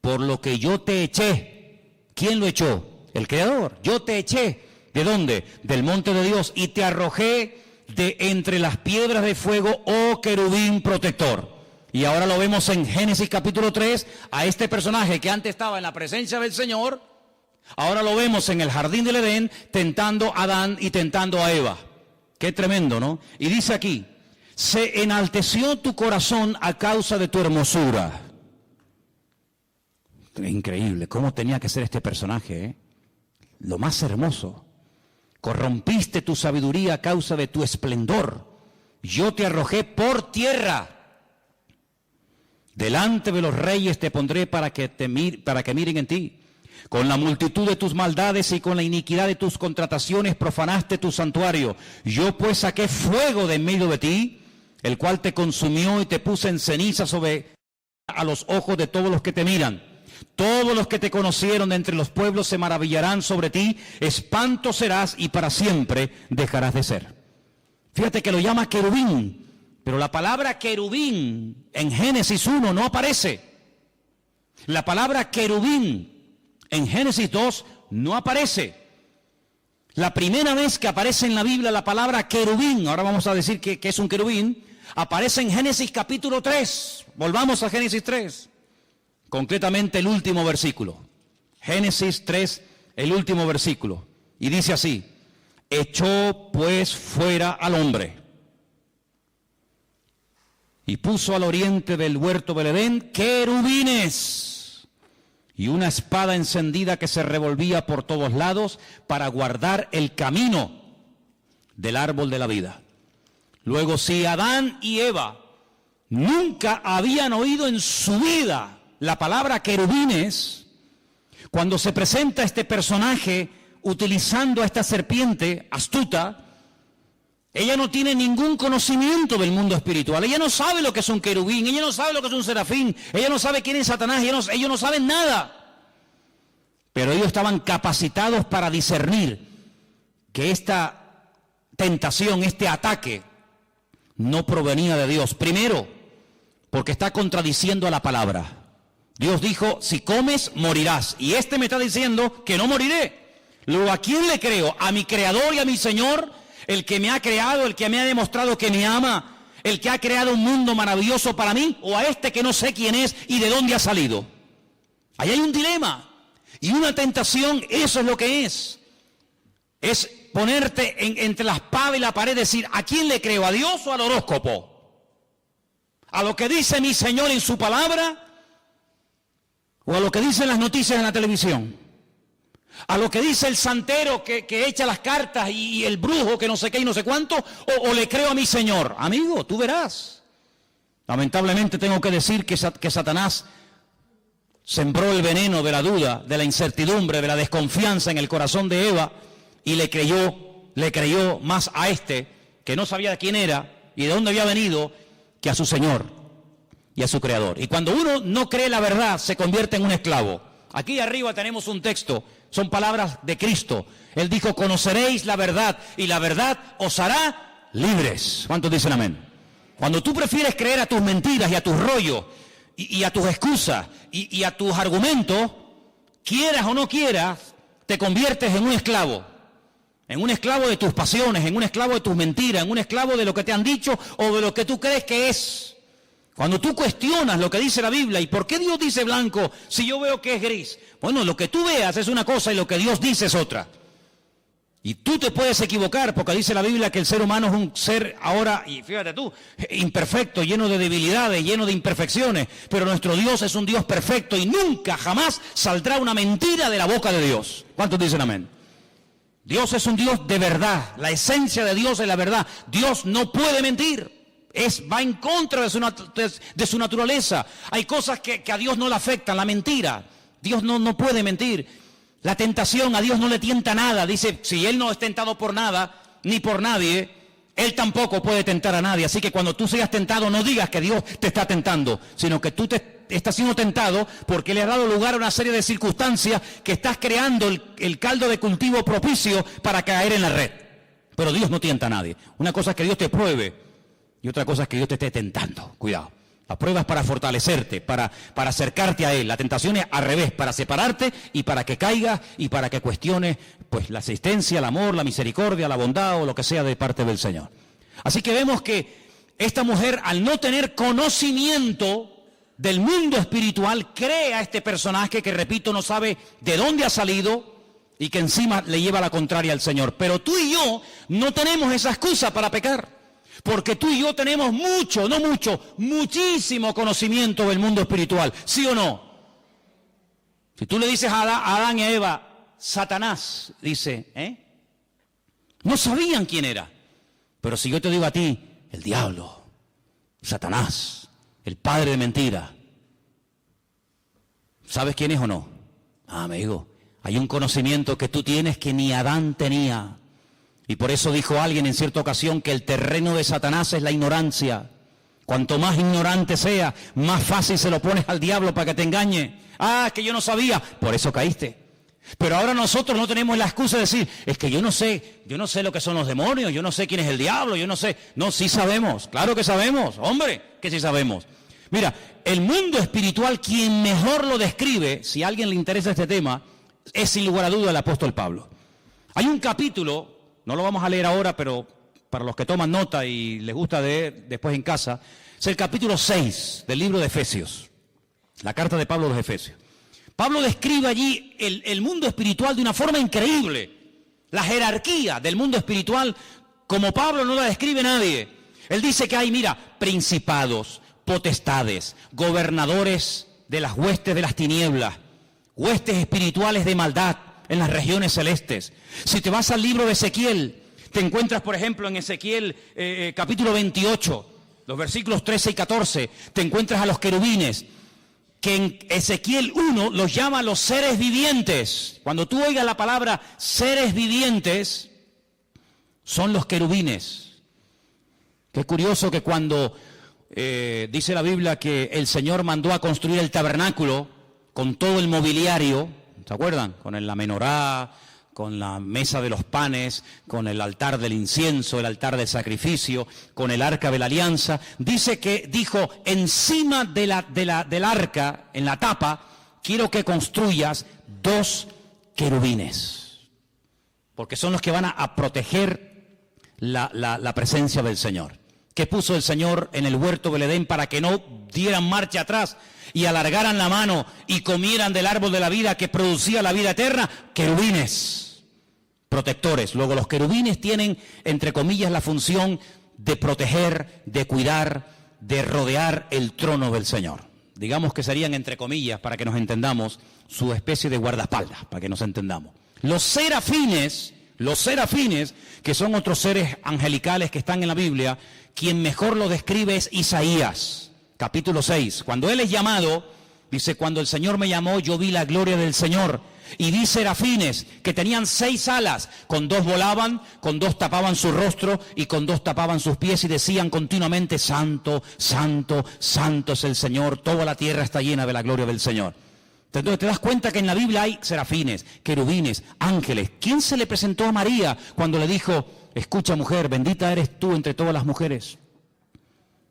Por lo que yo te eché. ¿Quién lo echó? El Creador. Yo te eché. ¿De dónde? Del monte de Dios. Y te arrojé de entre las piedras de fuego, oh querubín protector. Y ahora lo vemos en Génesis capítulo 3, a este personaje que antes estaba en la presencia del Señor, ahora lo vemos en el jardín del Edén tentando a Adán y tentando a Eva. Qué tremendo, ¿no? Y dice aquí, se enalteció tu corazón a causa de tu hermosura. Increíble, ¿cómo tenía que ser este personaje, eh? Lo más hermoso. Corrompiste tu sabiduría a causa de tu esplendor. Yo te arrojé por tierra. Delante de los reyes te pondré para que miren en ti. Con la multitud de tus maldades y con la iniquidad de tus contrataciones profanaste tu santuario. Yo pues saqué fuego de en medio de ti, el cual te consumió y te puse en ceniza sobre a los ojos de todos los que te miran. Todos los que te conocieron de entre los pueblos se maravillarán sobre ti, espanto serás y para siempre dejarás de ser. Fíjate que lo llama querubín, pero la palabra querubín en Génesis 1 no aparece. La palabra querubín en Génesis 2 no aparece. La primera vez que aparece en la Biblia la palabra querubín, ahora vamos a decir que es un querubín, aparece en Génesis capítulo 3. Volvamos a Génesis 3. Concretamente el último versículo. Génesis 3, el último versículo. Y dice así: echó pues fuera al hombre y puso al oriente del huerto del Edén querubines y una espada encendida que se revolvía por todos lados para guardar el camino del árbol de la vida. Luego, si Adán y Eva nunca habían oído en su vida la palabra querubines, cuando se presenta este personaje utilizando a esta serpiente astuta, ella no tiene ningún conocimiento del mundo espiritual. Ella no sabe lo que es un querubín, ella no sabe lo que es un serafín, ella no sabe quién es Satanás, ellos no saben nada. Pero ellos estaban capacitados para discernir que esta tentación, este ataque, no provenía de Dios. Primero, porque está contradiciendo a la palabra. Dios dijo: si comes, morirás. Y este me está diciendo que no moriré. Luego, ¿a quién le creo? ¿A mi Creador y a mi Señor? El que me ha creado, el que me ha demostrado que me ama, el que ha creado un mundo maravilloso para mí, o a este que no sé quién es y de dónde ha salido. Ahí hay un dilema y una tentación. Eso es lo que es ponerte entre la espada y la pared, decir: ¿a quién le creo? ¿A Dios o al horóscopo? ¿A lo que dice mi Señor en su palabra? ¿O a lo que dicen las noticias en la televisión? ¿A lo que dice el santero que echa las cartas y el brujo que no sé qué y no sé cuánto? ¿O le creo a mi Señor? Amigo, tú verás. Lamentablemente tengo que decir que Satanás sembró el veneno de la duda, de la incertidumbre, de la desconfianza en el corazón de Eva, y le creyó más a este, que no sabía quién era y de dónde había venido, que a su Señor y a su Creador. Y cuando uno no cree la verdad, se convierte en un esclavo. Aquí arriba tenemos un texto, son palabras de Cristo. Él dijo: conoceréis la verdad y la verdad os hará libres. ¿Cuántos dicen amén? Cuando tú prefieres creer a tus mentiras y a tus rollos y a tus excusas y a tus argumentos, quieras o no quieras, te conviertes en un esclavo. En un esclavo de tus pasiones, en un esclavo de tus mentiras, en un esclavo de lo que te han dicho o de lo que tú crees que es. Cuando tú cuestionas lo que dice la Biblia, ¿y por qué Dios dice blanco si yo veo que es gris? Bueno, lo que tú veas es una cosa y lo que Dios dice es otra. Y tú te puedes equivocar, porque dice la Biblia que el ser humano es un ser ahora, y fíjate tú, imperfecto, lleno de debilidades, lleno de imperfecciones, pero nuestro Dios es un Dios perfecto y nunca, jamás saldrá una mentira de la boca de Dios. ¿Cuántos dicen amén? Dios es un Dios de verdad, la esencia de Dios es la verdad. Dios no puede mentir. Va en contra de su naturaleza. Hay cosas que a Dios no le afectan, la mentira. Dios no puede mentir. La tentación, a Dios no le tienta nada. Dice: si Él no es tentado por nada, ni por nadie, Él tampoco puede tentar a nadie. Así que cuando tú seas tentado, no digas que Dios te está tentando, sino que tú estás siendo tentado porque le ha dado lugar a una serie de circunstancias que estás creando el caldo de cultivo propicio para caer en la red. Pero Dios no tienta a nadie. Una cosa es que Dios te pruebe y otra cosa es que Dios te esté tentando. Cuidado. La prueba es para fortalecerte, para acercarte a Él. La tentación es al revés, para separarte y para que caigas y para que cuestiones pues la asistencia, el amor, la misericordia, la bondad o lo que sea de parte del Señor. Así que vemos que esta mujer, al no tener conocimiento del mundo espiritual, cree a este personaje que, repito, no sabe de dónde ha salido y que encima le lleva la contraria al Señor. Pero tú y yo no tenemos esa excusa para pecar. Porque tú y yo tenemos muchísimo conocimiento del mundo espiritual, ¿sí o no? Si tú le dices a Adán y a Eva, Satanás, dice, no sabían quién era. Pero si yo te digo a ti, el diablo, Satanás, el padre de mentira, ¿sabes quién es o no? Amigo, hay un conocimiento que tú tienes que ni Adán tenía. Y por eso dijo alguien en cierta ocasión que el terreno de Satanás es la ignorancia. Cuanto más ignorante sea, más fácil se lo pones al diablo para que te engañe. Ah, es que yo no sabía, por eso caíste. Pero ahora nosotros no tenemos la excusa de decir: es que yo no sé lo que son los demonios, yo no sé quién es el diablo, yo no sé. No, sí sabemos, claro que sabemos, hombre, que sí sabemos. Mira, el mundo espiritual, quien mejor lo describe, si a alguien le interesa este tema, es sin lugar a duda el apóstol Pablo. Hay un capítulo, no lo vamos a leer ahora, pero para los que toman nota y les gusta leer después en casa, es el capítulo 6 del libro de Efesios, la carta de Pablo a los Efesios. Pablo describe allí el mundo espiritual de una forma increíble, la jerarquía del mundo espiritual como Pablo no la describe nadie. Él dice que hay, mira, principados, potestades, gobernadores de las huestes de las tinieblas, huestes espirituales de maldad en las regiones celestes. Si te vas al libro de Ezequiel, te encuentras, por ejemplo, en Ezequiel capítulo 28, los versículos 13 y 14, te encuentras a los querubines, que en Ezequiel 1 los llama los seres vivientes. Cuando tú oigas la palabra seres vivientes, son los querubines. Qué curioso que cuando dice la Biblia que el Señor mandó a construir el tabernáculo con todo el mobiliario, ¿se acuerdan? Con la menorá, con la mesa de los panes, con el altar del incienso, el altar del sacrificio, con el arca de la alianza. Dice que dijo, encima del arca, en la tapa, quiero que construyas 2 querubines, porque son los que van a proteger la presencia del Señor. Que puso el Señor en el huerto del Edén para que no dieran marcha atrás y alargaran la mano y comieran del árbol de la vida que producía la vida eterna. Querubines, protectores. Luego los querubines tienen, entre comillas, la función de proteger, de cuidar, de rodear el trono del Señor. Digamos que serían, entre comillas, para que nos entendamos, su especie de guardaespaldas, para que nos entendamos. Los serafines, que son otros seres angelicales que están en la Biblia, quien mejor lo describe es Isaías, capítulo 6. Cuando él es llamado, dice, cuando el Señor me llamó, yo vi la gloria del Señor. Y vi serafines que tenían 6 alas, con 2 volaban, con 2 tapaban su rostro y con 2 tapaban sus pies y decían continuamente, santo, santo, santo es el Señor, toda la tierra está llena de la gloria del Señor. Entonces te das cuenta que en la Biblia hay serafines, querubines, ángeles. ¿Quién se le presentó a María cuando le dijo, escucha mujer, bendita eres tú entre todas las mujeres?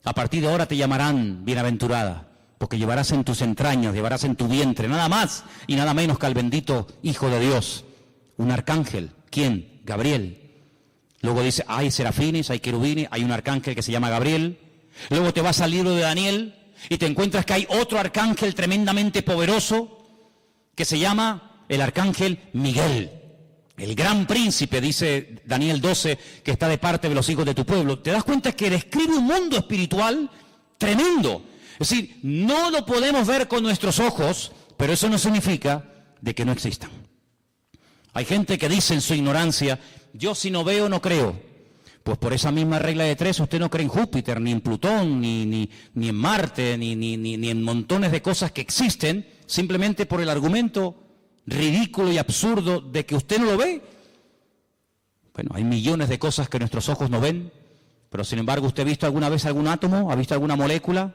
A partir de ahora te llamarán bienaventurada, porque llevarás en tus entrañas, llevarás en tu vientre, nada más y nada menos que al bendito Hijo de Dios. Un arcángel. ¿Quién? Gabriel. Luego dice, hay serafines, hay querubines, hay un arcángel que se llama Gabriel. Luego te vas al libro de Daniel y te encuentras que hay otro arcángel tremendamente poderoso que se llama el arcángel Miguel, el gran príncipe, dice Daniel 12, que está de parte de los hijos de tu pueblo. Te das cuenta que describe un mundo espiritual tremendo. Es decir, no lo podemos ver con nuestros ojos, pero eso no significa de que no existan. Hay gente que dice en su ignorancia, yo si no veo no creo. Pues por esa misma regla de 3 usted no cree en Júpiter, ni en Plutón, ni en Marte, ni en montones de cosas que existen, simplemente por el argumento ridículo y absurdo de que usted no lo ve. Bueno, hay millones de cosas que nuestros ojos no ven, pero sin embargo, ¿usted ha visto alguna vez algún átomo? ¿Ha visto alguna molécula?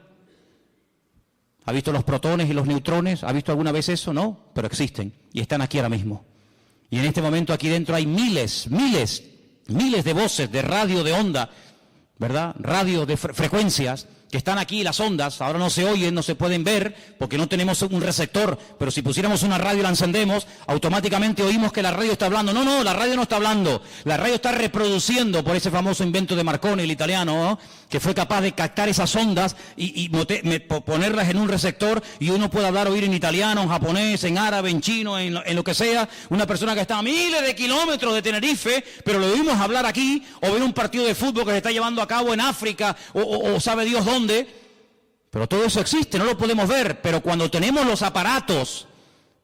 ¿Ha visto los protones y los neutrones? ¿Ha visto alguna vez eso? No, pero existen y están aquí ahora mismo. Y en este momento aquí dentro hay miles de voces, de radio, de onda, ¿verdad? Radio de frecuencias que están aquí, las ondas, ahora no se oyen, no se pueden ver, porque no tenemos un receptor, pero si pusiéramos una radio y la encendemos, automáticamente oímos que la radio está hablando. No, la radio no está hablando, la radio está reproduciendo por ese famoso invento de Marconi, el italiano, ¿no? Que fue capaz de captar esas ondas y ponerlas en un receptor y uno puede hablar, oír en italiano, en japonés, en árabe, en chino, en lo que sea. Una persona que está a miles de kilómetros de Tenerife, pero lo oímos hablar aquí, o ver un partido de fútbol que se está llevando a cabo en África, o sabe Dios dónde. Pero todo eso existe, no lo podemos ver, pero cuando tenemos los aparatos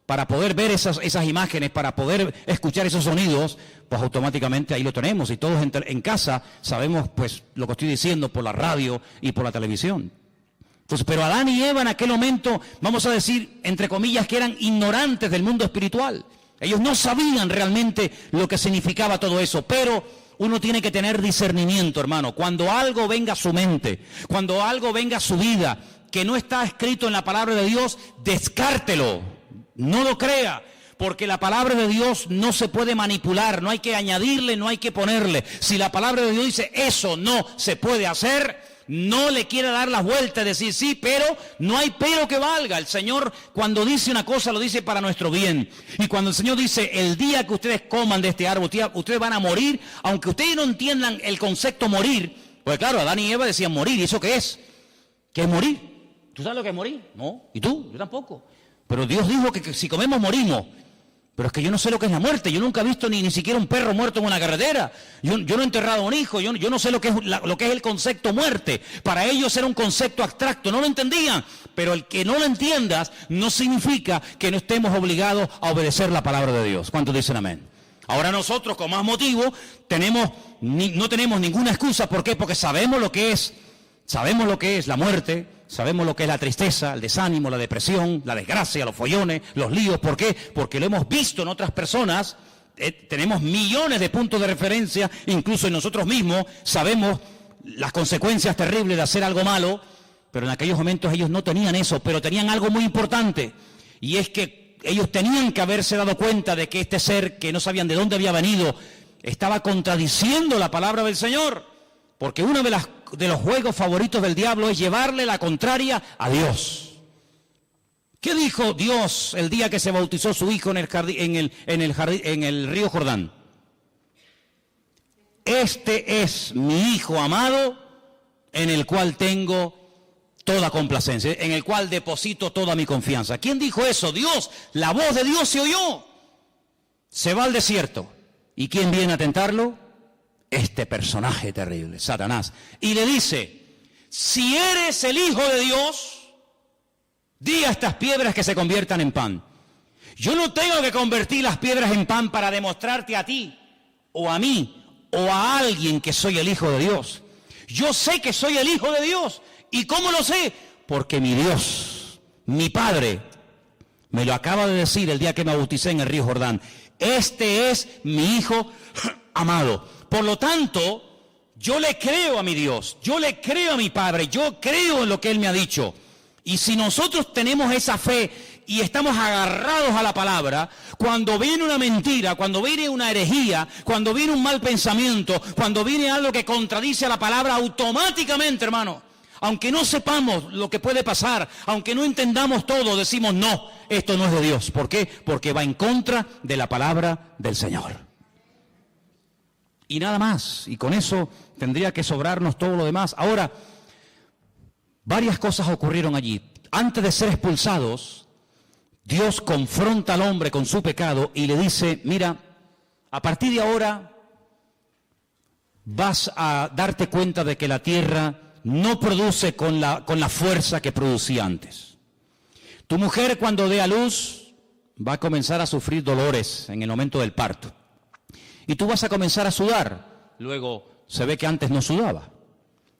para poder ver esas imágenes, para poder escuchar esos sonidos, pues automáticamente ahí lo tenemos y todos en casa sabemos pues lo que estoy diciendo por la radio y por la televisión. Entonces, pero Adán y Eva en aquel momento, vamos a decir, entre comillas, que eran ignorantes del mundo espiritual. Ellos no sabían realmente lo que significaba todo eso, pero uno tiene que tener discernimiento, hermano. Cuando algo venga a su mente, cuando algo venga a su vida, que no está escrito en la palabra de Dios, descártelo, no lo crea, porque la palabra de Dios no se puede manipular, no hay que añadirle, no hay que ponerle. Si la palabra de Dios dice, eso no se puede hacer, no le quiere dar las vueltas, decir sí, pero no hay pero que valga. El Señor cuando dice una cosa lo dice para nuestro bien. Y cuando el Señor dice, el día que ustedes coman de este árbol, ustedes van a morir, aunque ustedes no entiendan el concepto morir, pues claro, Adán y Eva decían morir, ¿y eso qué es? ¿Qué es morir? ¿Tú sabes lo que es morir? No. ¿Y tú? Yo tampoco. Pero Dios dijo que si comemos morimos. Pero es que yo no sé lo que es la muerte. Yo nunca he visto ni siquiera un perro muerto en una carretera. Yo no he enterrado a un hijo. Yo no sé lo que es el concepto muerte. Para ellos era un concepto abstracto. No lo entendían. Pero el que no lo entiendas no significa que no estemos obligados a obedecer la palabra de Dios. ¿Cuántos dicen amén? Ahora nosotros, con más motivo, no tenemos ninguna excusa. ¿Por qué? Porque sabemos lo que es. Sabemos lo que es la muerte, sabemos lo que es la tristeza, el desánimo, la depresión, la desgracia, los follones, los líos. ¿Por qué? Porque lo hemos visto en otras personas, tenemos millones de puntos de referencia, incluso en nosotros mismos, sabemos las consecuencias terribles de hacer algo malo, pero en aquellos momentos ellos no tenían eso, pero tenían algo muy importante, y es que ellos tenían que haberse dado cuenta de que este ser, que no sabían de dónde había venido, estaba contradiciendo la palabra del Señor, porque uno de los juegos favoritos del diablo es llevarle la contraria a Dios. ¿Qué dijo Dios el día que se bautizó su hijo en el río Jordán? Este es mi hijo amado, en el cual tengo toda complacencia, en el cual deposito toda mi confianza. ¿Quién dijo eso? Dios. La voz de Dios se oyó. Se va al desierto. ¿Y quién viene a tentarlo? Este personaje terrible, Satanás. Y le dice, si eres el Hijo de Dios, di a estas piedras que se conviertan en pan. Yo no tengo que convertir las piedras en pan para demostrarte a ti, o a mí, o a alguien que soy el Hijo de Dios. Yo sé que soy el Hijo de Dios. ¿Y cómo lo sé? Porque mi Dios, mi Padre, me lo acaba de decir el día que me bauticé en el río Jordán. Este es mi Hijo amado. Por lo tanto, yo le creo a mi Dios, yo le creo a mi Padre, yo creo en lo que Él me ha dicho. Y si nosotros tenemos esa fe y estamos agarrados a la palabra, cuando viene una mentira, cuando viene una herejía, cuando viene un mal pensamiento, cuando viene algo que contradice a la palabra, automáticamente, hermano, aunque no sepamos lo que puede pasar, aunque no entendamos todo, decimos no, esto no es de Dios. ¿Por qué? Porque va en contra de la palabra del Señor. Y nada más, y con eso tendría que sobrarnos todo lo demás. Ahora, varias cosas ocurrieron allí. Antes de ser expulsados, Dios confronta al hombre con su pecado y le dice, mira, a partir de ahora vas a darte cuenta de que la tierra no produce con la fuerza que producía antes. Tu mujer cuando dé a luz va a comenzar a sufrir dolores en el momento del parto. Y tú vas a comenzar a sudar. Luego se ve que antes no sudaba.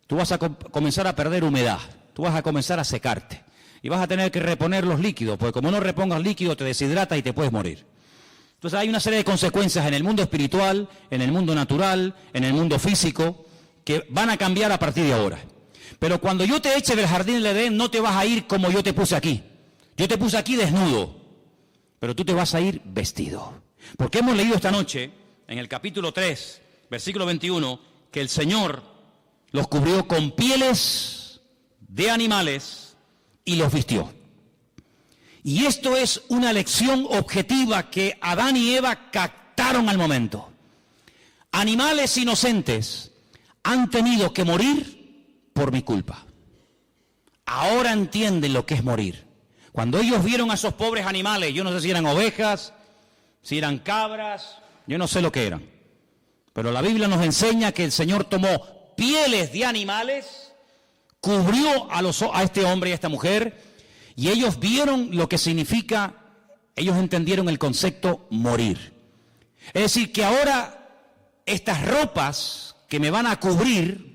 Tú vas a comenzar a perder humedad. Tú vas a comenzar a secarte. Y vas a tener que reponer los líquidos, porque como no repongas líquido te deshidrata y te puedes morir. Entonces hay una serie de consecuencias en el mundo espiritual, en el mundo natural, en el mundo físico, que van a cambiar a partir de ahora. Pero cuando yo te eche del jardín del Edén, no te vas a ir como yo te puse aquí. Yo te puse aquí desnudo, pero tú te vas a ir vestido. Porque hemos leído esta noche, en el capítulo 3, versículo 21, que el Señor los cubrió con pieles de animales y los vistió. Y esto es una lección objetiva que Adán y Eva captaron al momento. Animales inocentes han tenido que morir por mi culpa. Ahora entienden lo que es morir. Cuando ellos vieron a esos pobres animales, yo no sé si eran ovejas, si eran cabras, yo no sé lo que eran. Pero la Biblia nos enseña que el Señor tomó pieles de animales, cubrió a este hombre y a esta mujer, y ellos vieron lo que significa, ellos entendieron el concepto morir. Es decir, que ahora estas ropas que me van a cubrir,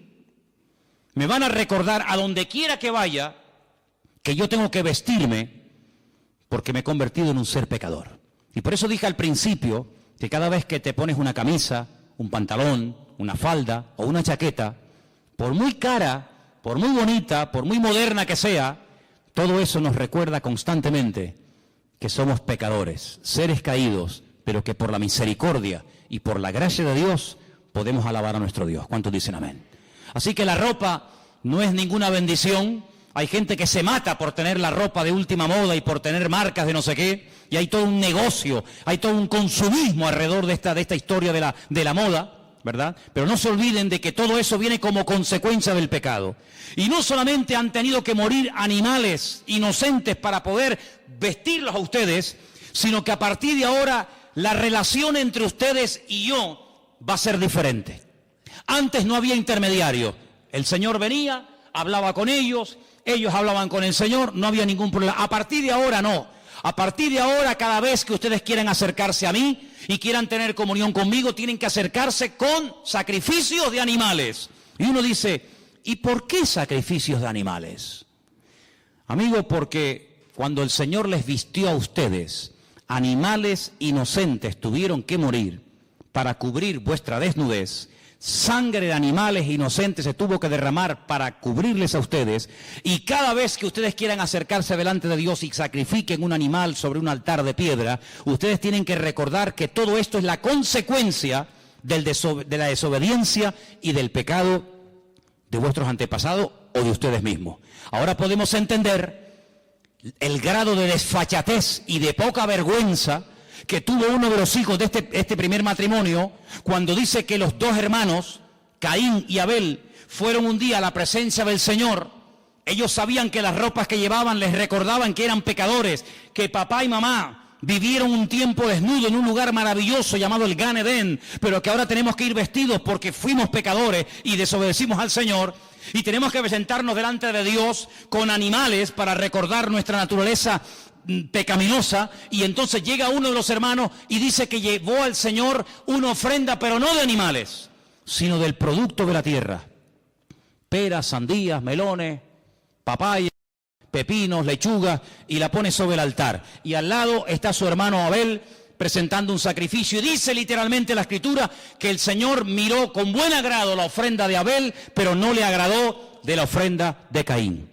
me van a recordar a donde quiera que vaya, que yo tengo que vestirme porque me he convertido en un ser pecador. Y por eso dije al principio que cada vez que te pones una camisa, un pantalón, una falda o una chaqueta, por muy cara, por muy bonita, por muy moderna que sea, todo eso nos recuerda constantemente que somos pecadores, seres caídos, pero que por la misericordia y por la gracia de Dios podemos alabar a nuestro Dios. ¿Cuántos dicen amén? Así que la ropa no es ninguna bendición. Hay gente que se mata por tener la ropa de última moda y por tener marcas de no sé qué, y hay todo un negocio, hay todo un consumismo alrededor de esta historia de la moda, ¿verdad? Pero no se olviden de que todo eso viene como consecuencia del pecado. Y no solamente han tenido que morir animales inocentes para poder vestirlos a ustedes, sino que a partir de ahora la relación entre ustedes y yo va a ser diferente. Antes no había intermediario. El Señor venía, hablaba con ellos, ellos hablaban con el Señor, no había ningún problema. A partir de ahora no. A partir de ahora, cada vez que ustedes quieran acercarse a mí y quieran tener comunión conmigo, tienen que acercarse con sacrificios de animales. Y uno dice, ¿y por qué sacrificios de animales? Amigo, porque cuando el Señor les vistió a ustedes, animales inocentes tuvieron que morir para cubrir vuestra desnudez. Sangre de animales inocentes se tuvo que derramar para cubrirles a ustedes, y cada vez que ustedes quieran acercarse delante de Dios y sacrifiquen un animal sobre un altar de piedra, ustedes tienen que recordar que todo esto es la consecuencia de la desobediencia y del pecado de vuestros antepasados o de ustedes mismos. Ahora podemos entender el grado de desfachatez y de poca vergüenza que tuvo uno de los hijos de este primer matrimonio, cuando dice que los dos hermanos, Caín y Abel, fueron un día a la presencia del Señor. Ellos sabían que las ropas que llevaban les recordaban que eran pecadores, que papá y mamá vivieron un tiempo desnudo en un lugar maravilloso llamado el Gan Edén, pero que ahora tenemos que ir vestidos porque fuimos pecadores y desobedecimos al Señor, y tenemos que presentarnos delante de Dios con animales para recordar nuestra naturaleza pecaminosa. Y entonces llega uno de los hermanos y dice que llevó al Señor una ofrenda, pero no de animales, sino del producto de la tierra: peras, sandías, melones, papayas, pepinos, lechugas, y la pone sobre el altar. Y al lado está su hermano Abel presentando un sacrificio, y dice literalmente la Escritura que el Señor miró con buen agrado la ofrenda de Abel, pero no le agradó de la ofrenda de Caín.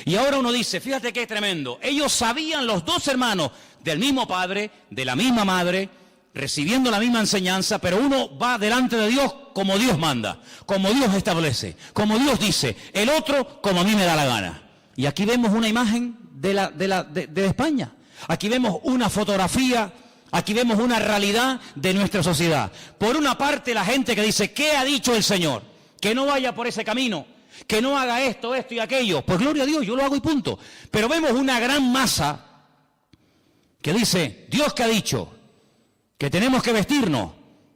Y ahora uno dice, fíjate qué tremendo, ellos sabían, los dos hermanos, del mismo padre, de la misma madre, recibiendo la misma enseñanza, pero uno va delante de Dios como Dios manda, como Dios establece, como Dios dice, el otro como a mí me da la gana. Y aquí vemos una imagen de España, aquí vemos una fotografía, aquí vemos una realidad de nuestra sociedad. Por una parte, la gente que dice, ¿qué ha dicho el Señor? Que no vaya por ese camino, que no haga esto y aquello. Pues gloria a Dios, yo lo hago y punto. Pero vemos una gran masa que dice, Dios que ha dicho que tenemos que vestirnos,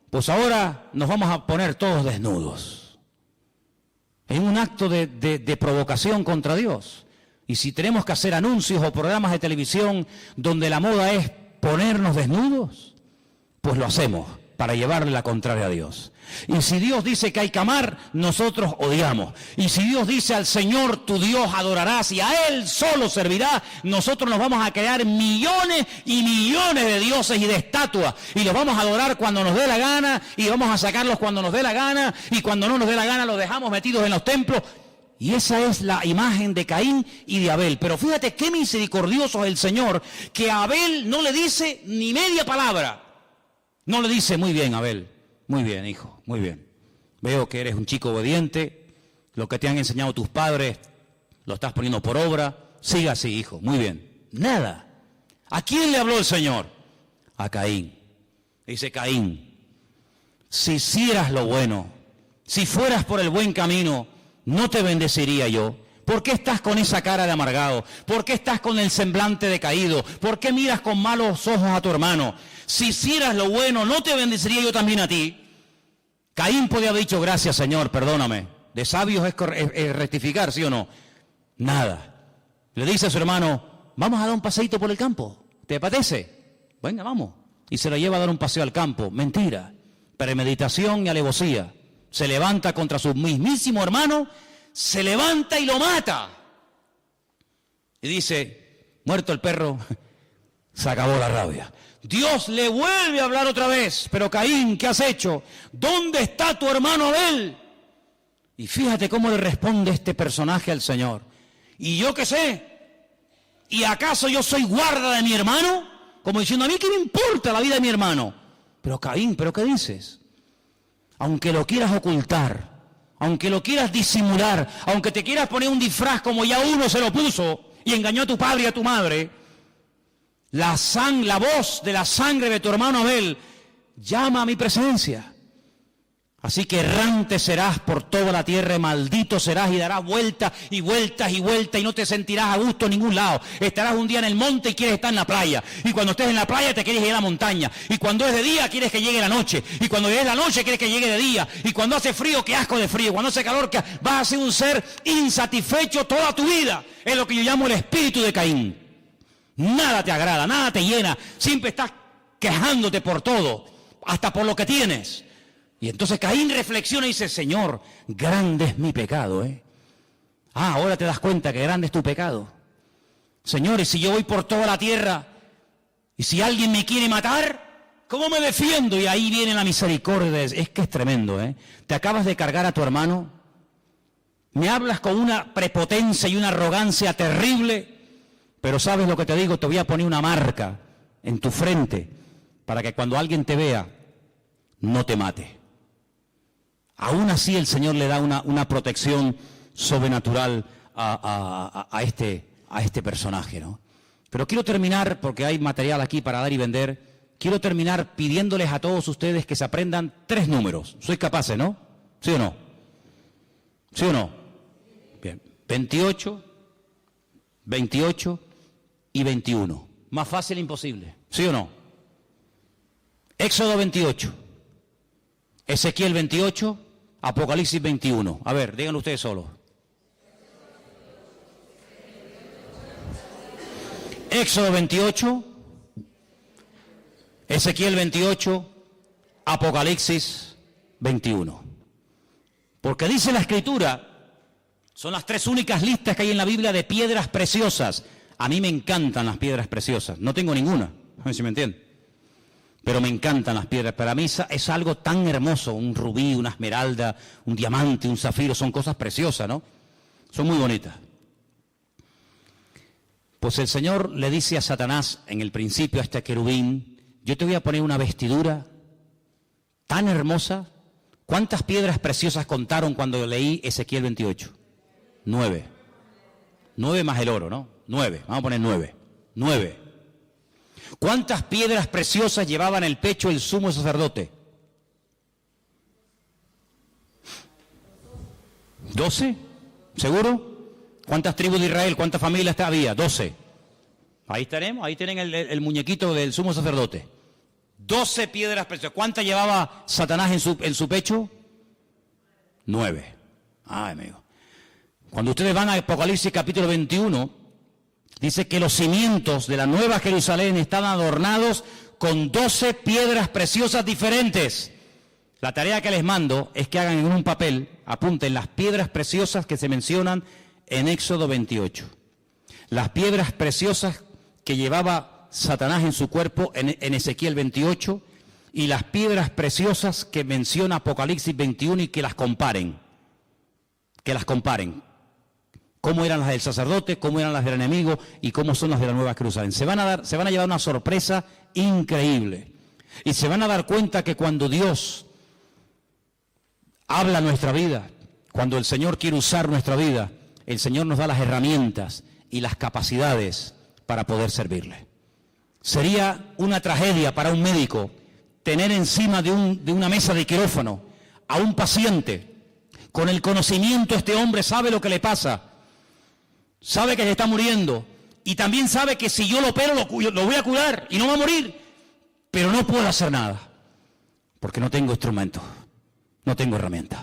pues ahora nos vamos a poner todos desnudos. Es un acto de provocación contra Dios. Y si tenemos que hacer anuncios o programas de televisión donde la moda es ponernos desnudos, pues lo hacemos para llevarle la contraria a Dios. Y si Dios dice que hay que amar, nosotros odiamos. Y si Dios dice al Señor tu Dios adorarás y a Él solo servirás, nosotros nos vamos a crear millones y millones de dioses y de estatuas, y los vamos a adorar cuando nos dé la gana, y vamos a sacarlos cuando nos dé la gana, y cuando no nos dé la gana los dejamos metidos en los templos. Y esa es la imagen de Caín y de Abel. Pero fíjate qué misericordioso es el Señor, que a Abel no le dice ni media palabra. No le dice, muy bien, Abel, muy bien, hijo, muy bien. Veo que eres un chico obediente, lo que te han enseñado tus padres lo estás poniendo por obra, siga así, hijo, muy bien. Nada. ¿A quién le habló el Señor? A Caín. Dice, Caín, si hicieras lo bueno, si fueras por el buen camino, ¿no te bendeciría yo? ¿Por qué estás con esa cara de amargado? ¿Por qué estás con el semblante decaído? ¿Por qué miras con malos ojos a tu hermano? Si hicieras lo bueno, ¿no te bendeciría yo también a ti? Caín podía haber dicho, gracias Señor, perdóname. De sabios es rectificar, ¿sí o no? Nada. Le dice a su hermano, vamos a dar un paseíto por el campo. ¿Te apetece? Venga, vamos. Y se lo lleva a dar un paseo al campo. Mentira. Premeditación y alevosía. Se levanta contra su mismísimo hermano, se levanta y lo mata. Y dice, muerto el perro, se acabó la rabia. Dios le vuelve a hablar otra vez, pero Caín, ¿qué has hecho? ¿Dónde está tu hermano Abel? Y fíjate cómo le responde este personaje al Señor. ¿Y yo qué sé? ¿Y acaso yo soy guarda de mi hermano? Como diciendo, a mí qué me importa la vida de mi hermano. Pero Caín, ¿pero qué dices? Aunque lo quieras ocultar, aunque lo quieras disimular, aunque te quieras poner un disfraz como ya uno se lo puso y engañó a tu padre y a tu madre, la voz de la sangre de tu hermano Abel llama a mi presencia. Así que errante serás por toda la tierra, maldito serás y darás vueltas y vueltas y vueltas y no te sentirás a gusto en ningún lado. Estarás un día en el monte y quieres estar en la playa. Y cuando estés en la playa te quieres ir a la montaña. Y cuando es de día quieres que llegue la noche. Y cuando llegue la noche quieres que llegue de día. Y cuando hace frío, qué asco de frío. Cuando hace calor, que vas a ser un ser insatisfecho toda tu vida. Es lo que yo llamo el espíritu de Caín. Nada te agrada, nada te llena. Siempre estás quejándote por todo, hasta por lo que tienes. Y entonces Caín reflexiona y dice, Señor, grande es mi pecado, ahora te das cuenta que grande es tu pecado. Señor, y si yo voy por toda la tierra, y si alguien me quiere matar, ¿cómo me defiendo? Y ahí viene la misericordia. Es que es tremendo, Te acabas de cargar a tu hermano, me hablas con una prepotencia y una arrogancia terrible, pero ¿sabes lo que te digo? Te voy a poner una marca en tu frente, para que cuando alguien te vea, no te mate. Aún así el Señor le da una protección sobrenatural a este personaje, ¿no? Pero quiero terminar, porque hay material aquí para dar y vender, quiero terminar pidiéndoles a todos ustedes que se aprendan 3 números. ¿Sois capaces, no? ¿Sí o no? ¿Sí o no? Bien. 28, 28 y 21. Más fácil e imposible. ¿Sí o no? Éxodo 28. Ezequiel 28, Apocalipsis 21. A ver, díganlo ustedes solos. Éxodo 28, Ezequiel 28, Apocalipsis 21. Porque dice la Escritura, son las 3 únicas listas que hay en la Biblia de piedras preciosas. A mí me encantan las piedras preciosas. No tengo ninguna, a ver si me entienden. Pero me encantan las piedras. Para mí es algo tan hermoso. Un rubí, una esmeralda, un diamante, un zafiro. Son cosas preciosas, ¿no? Son muy bonitas. Pues el Señor le dice a Satanás en el principio a este querubín, yo te voy a poner una vestidura tan hermosa. ¿Cuántas piedras preciosas contaron cuando leí Ezequiel 28? 9. 9 más el oro, ¿no? 9. Vamos a poner 9. 9. ¿Cuántas piedras preciosas llevaba en el pecho el sumo sacerdote? 12, ¿seguro? ¿Cuántas tribus de Israel, cuántas familias había? 12. Ahí tenemos, ahí tienen el muñequito del sumo sacerdote. 12 piedras preciosas. ¿Cuántas llevaba Satanás en su pecho? 9. Ay, amigo. Cuando ustedes van a Apocalipsis capítulo 21... dice que los cimientos de la Nueva Jerusalén están adornados con 12 piedras preciosas diferentes. La tarea que les mando es que hagan en un papel, apunten las piedras preciosas que se mencionan en Éxodo 28. Las piedras preciosas que llevaba Satanás en su cuerpo en Ezequiel 28 y las piedras preciosas que menciona Apocalipsis 21 y que las comparen. Que las comparen. Cómo eran las del sacerdote, cómo eran las del enemigo y cómo son las de la Nueva Jerusalén. Se van a llevar una sorpresa increíble. Y se van a dar cuenta que cuando Dios habla nuestra vida, cuando el Señor quiere usar nuestra vida, el Señor nos da las herramientas y las capacidades para poder servirle. Sería una tragedia para un médico tener encima de una mesa de quirófano a un paciente. Con el conocimiento este hombre sabe lo que le pasa. Sabe que se está muriendo y también sabe que si yo lo opero lo voy a curar y no va a morir, pero no puedo hacer nada porque no tengo instrumentos, no tengo herramientas.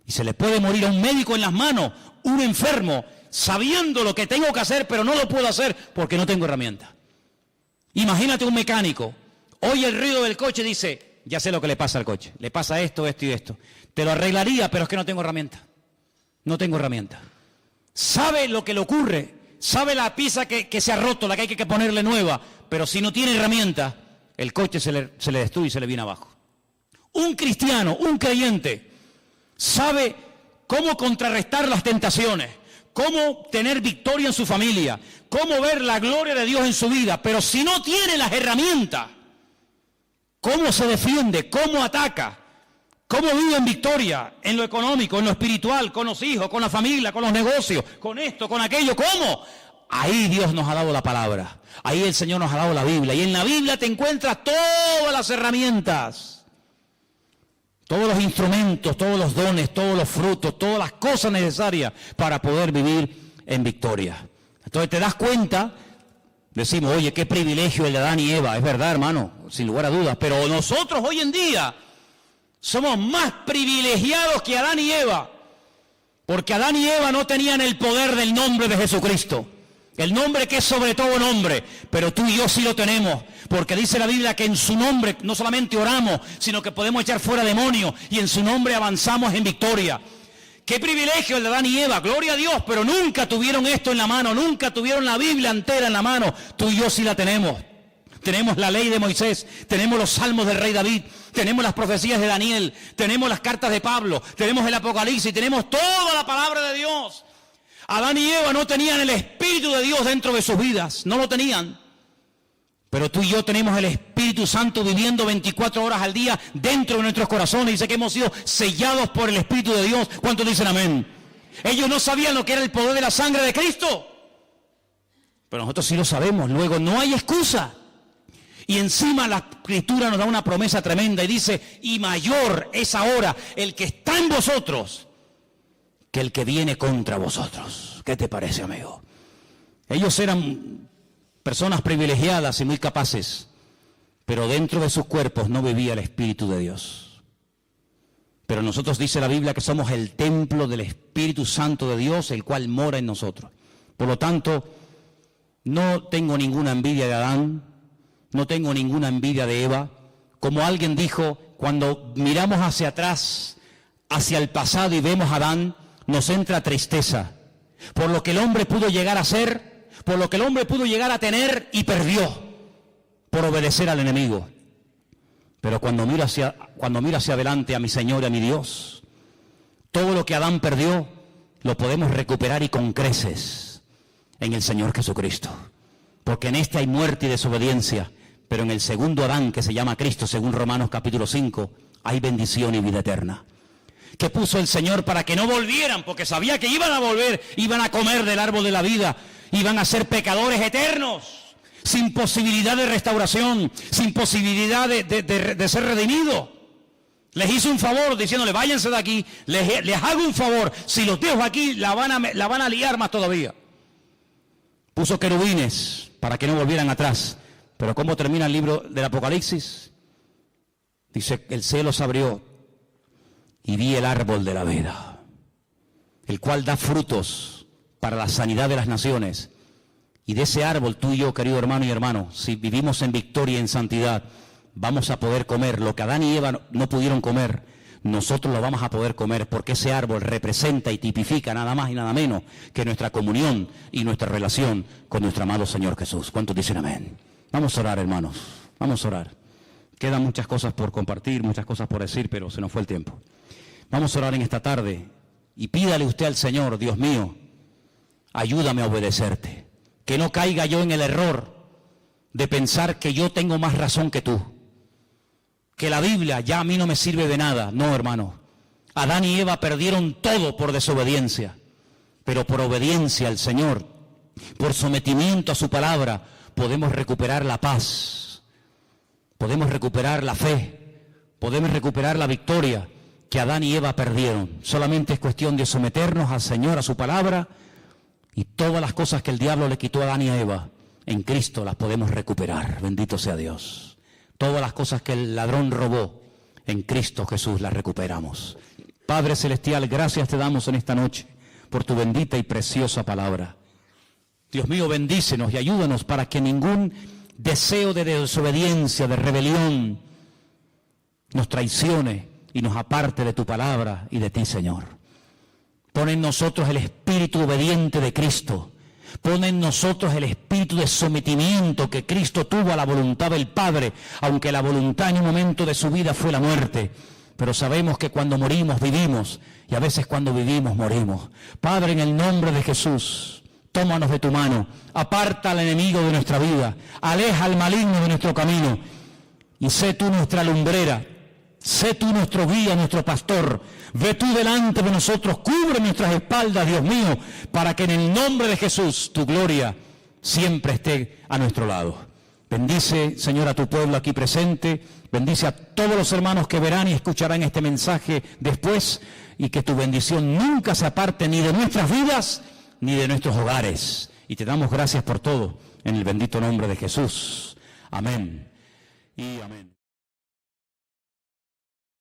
Y se le puede morir a un médico en las manos, un enfermo, sabiendo lo que tengo que hacer, pero no lo puedo hacer porque no tengo herramientas. Imagínate un mecánico, oye el ruido del coche y dice, ya sé lo que le pasa al coche, le pasa esto, esto y esto. Te lo arreglaría, pero es que no tengo herramientas, no tengo herramientas. Sabe lo que le ocurre, sabe la pieza que se ha roto, la que hay que ponerle nueva, pero si no tiene herramientas, el coche se le destruye y se le viene abajo. Un cristiano, un creyente, sabe cómo contrarrestar las tentaciones, cómo tener victoria en su familia, cómo ver la gloria de Dios en su vida, pero si no tiene las herramientas, cómo se defiende, cómo ataca, ¿Cómo vivo en victoria? En lo económico, en lo espiritual, con los hijos, con la familia, con los negocios, con esto, con aquello. ¿Cómo? Ahí Dios nos ha dado la palabra. Ahí el Señor nos ha dado la Biblia. Y en la Biblia te encuentras todas las herramientas, todos los instrumentos, todos los dones, todos los frutos, todas las cosas necesarias para poder vivir en victoria. Entonces te das cuenta, decimos, oye, qué privilegio el de Adán y Eva. Es verdad, hermano, sin lugar a dudas. Pero nosotros hoy en día somos más privilegiados que Adán y Eva. Porque Adán y Eva no tenían el poder del nombre de Jesucristo. El nombre que es sobre todo nombre, pero tú y yo sí lo tenemos, porque dice la Biblia que en su nombre no solamente oramos, sino que podemos echar fuera demonios y en su nombre avanzamos en victoria. Qué privilegio el de Adán y Eva, gloria a Dios, pero nunca tuvieron esto en la mano, nunca tuvieron la Biblia entera en la mano. Tú y yo sí la tenemos. Tenemos la ley de Moisés, tenemos los salmos del rey David, tenemos las profecías de Daniel, tenemos las cartas de Pablo, tenemos el Apocalipsis, tenemos toda la palabra de Dios. Adán y Eva no tenían el Espíritu de Dios dentro de sus vidas, no lo tenían. Pero tú y yo tenemos el Espíritu Santo viviendo 24 horas al día dentro de nuestros corazones. Dice que hemos sido sellados por el Espíritu de Dios. ¿Cuántos dicen amén? Ellos no sabían lo que era el poder de la sangre de Cristo, pero nosotros sí lo sabemos. Luego no hay excusa. Y encima la Escritura nos da una promesa tremenda y dice, y mayor es ahora el que está en vosotros que el que viene contra vosotros. ¿Qué te parece, amigo? Ellos eran personas privilegiadas y muy capaces, pero dentro de sus cuerpos no vivía el Espíritu de Dios. Pero nosotros dice la Biblia que somos el templo del Espíritu Santo de Dios, el cual mora en nosotros. Por lo tanto, no tengo ninguna envidia de Adán, no tengo ninguna envidia de Eva. Como alguien dijo, cuando miramos hacia atrás, hacia el pasado y vemos a Adán, nos entra tristeza por lo que el hombre pudo llegar a ser, por lo que el hombre pudo llegar a tener y perdió por obedecer al enemigo. Pero cuando miro hacia adelante a mi Señor y a mi Dios, todo lo que Adán perdió lo podemos recuperar y con creces en el Señor Jesucristo. Porque en este hay muerte y desobediencia, pero en el segundo Adán, que se llama Cristo, según Romanos capítulo 5, hay bendición y vida eterna. Que puso el Señor para que no volvieran, porque sabía que iban a volver, iban a comer del árbol de la vida, iban a ser pecadores eternos, sin posibilidad de restauración, sin posibilidad de ser redimidos. Les hizo un favor diciéndole, váyanse de aquí, les hago un favor, si los dejo aquí la van a liar más todavía. Puso querubines para que no volvieran atrás. Pero ¿cómo termina el libro del Apocalipsis? Dice, el cielo se abrió y vi el árbol de la vida, el cual da frutos para la sanidad de las naciones. Y de ese árbol tú y yo, querido hermano y hermano, si vivimos en victoria y en santidad, vamos a poder comer lo que Adán y Eva no pudieron comer. Nosotros lo vamos a poder comer, porque ese árbol representa y tipifica nada más y nada menos que nuestra comunión y nuestra relación con nuestro amado Señor Jesús. ¿Cuántos dicen amén? Vamos a orar, hermanos, vamos a orar. Quedan muchas cosas por compartir, muchas cosas por decir, pero se nos fue el tiempo. Vamos a orar en esta tarde y pídale usted al Señor, Dios mío, ayúdame a obedecerte. Que no caiga yo en el error de pensar que yo tengo más razón que tú. Que la Biblia ya a mí no me sirve de nada. No, hermano. Adán y Eva perdieron todo por desobediencia. Pero por obediencia al Señor, por sometimiento a su palabra, podemos recuperar la paz. Podemos recuperar la fe. Podemos recuperar la victoria que Adán y Eva perdieron. Solamente es cuestión de someternos al Señor, a su palabra, y todas las cosas que el diablo le quitó a Adán y a Eva, en Cristo las podemos recuperar. Bendito sea Dios. Todas las cosas que el ladrón robó, en Cristo Jesús las recuperamos. Padre Celestial, gracias te damos en esta noche por tu bendita y preciosa palabra. Dios mío, bendícenos y ayúdanos para que ningún deseo de desobediencia, de rebelión, nos traicione y nos aparte de tu palabra y de ti, Señor. Pon en nosotros el espíritu obediente de Cristo. Pon en nosotros el espíritu de sometimiento que Cristo tuvo a la voluntad del Padre, aunque la voluntad en un momento de su vida fue la muerte. Pero sabemos que cuando morimos, vivimos, y a veces cuando vivimos, morimos. Padre, en el nombre de Jesús, tómanos de tu mano, aparta al enemigo de nuestra vida, aleja al maligno de nuestro camino, y sé tú nuestra lumbrera. Sé tú nuestro guía, nuestro pastor. Ve tú delante de nosotros, cubre nuestras espaldas, Dios mío, para que en el nombre de Jesús tu gloria siempre esté a nuestro lado. Bendice, Señor, a tu pueblo aquí presente. Bendice a todos los hermanos que verán y escucharán este mensaje después, y que tu bendición nunca se aparte ni de nuestras vidas ni de nuestros hogares. Y te damos gracias por todo, en el bendito nombre de Jesús. Amén y amén.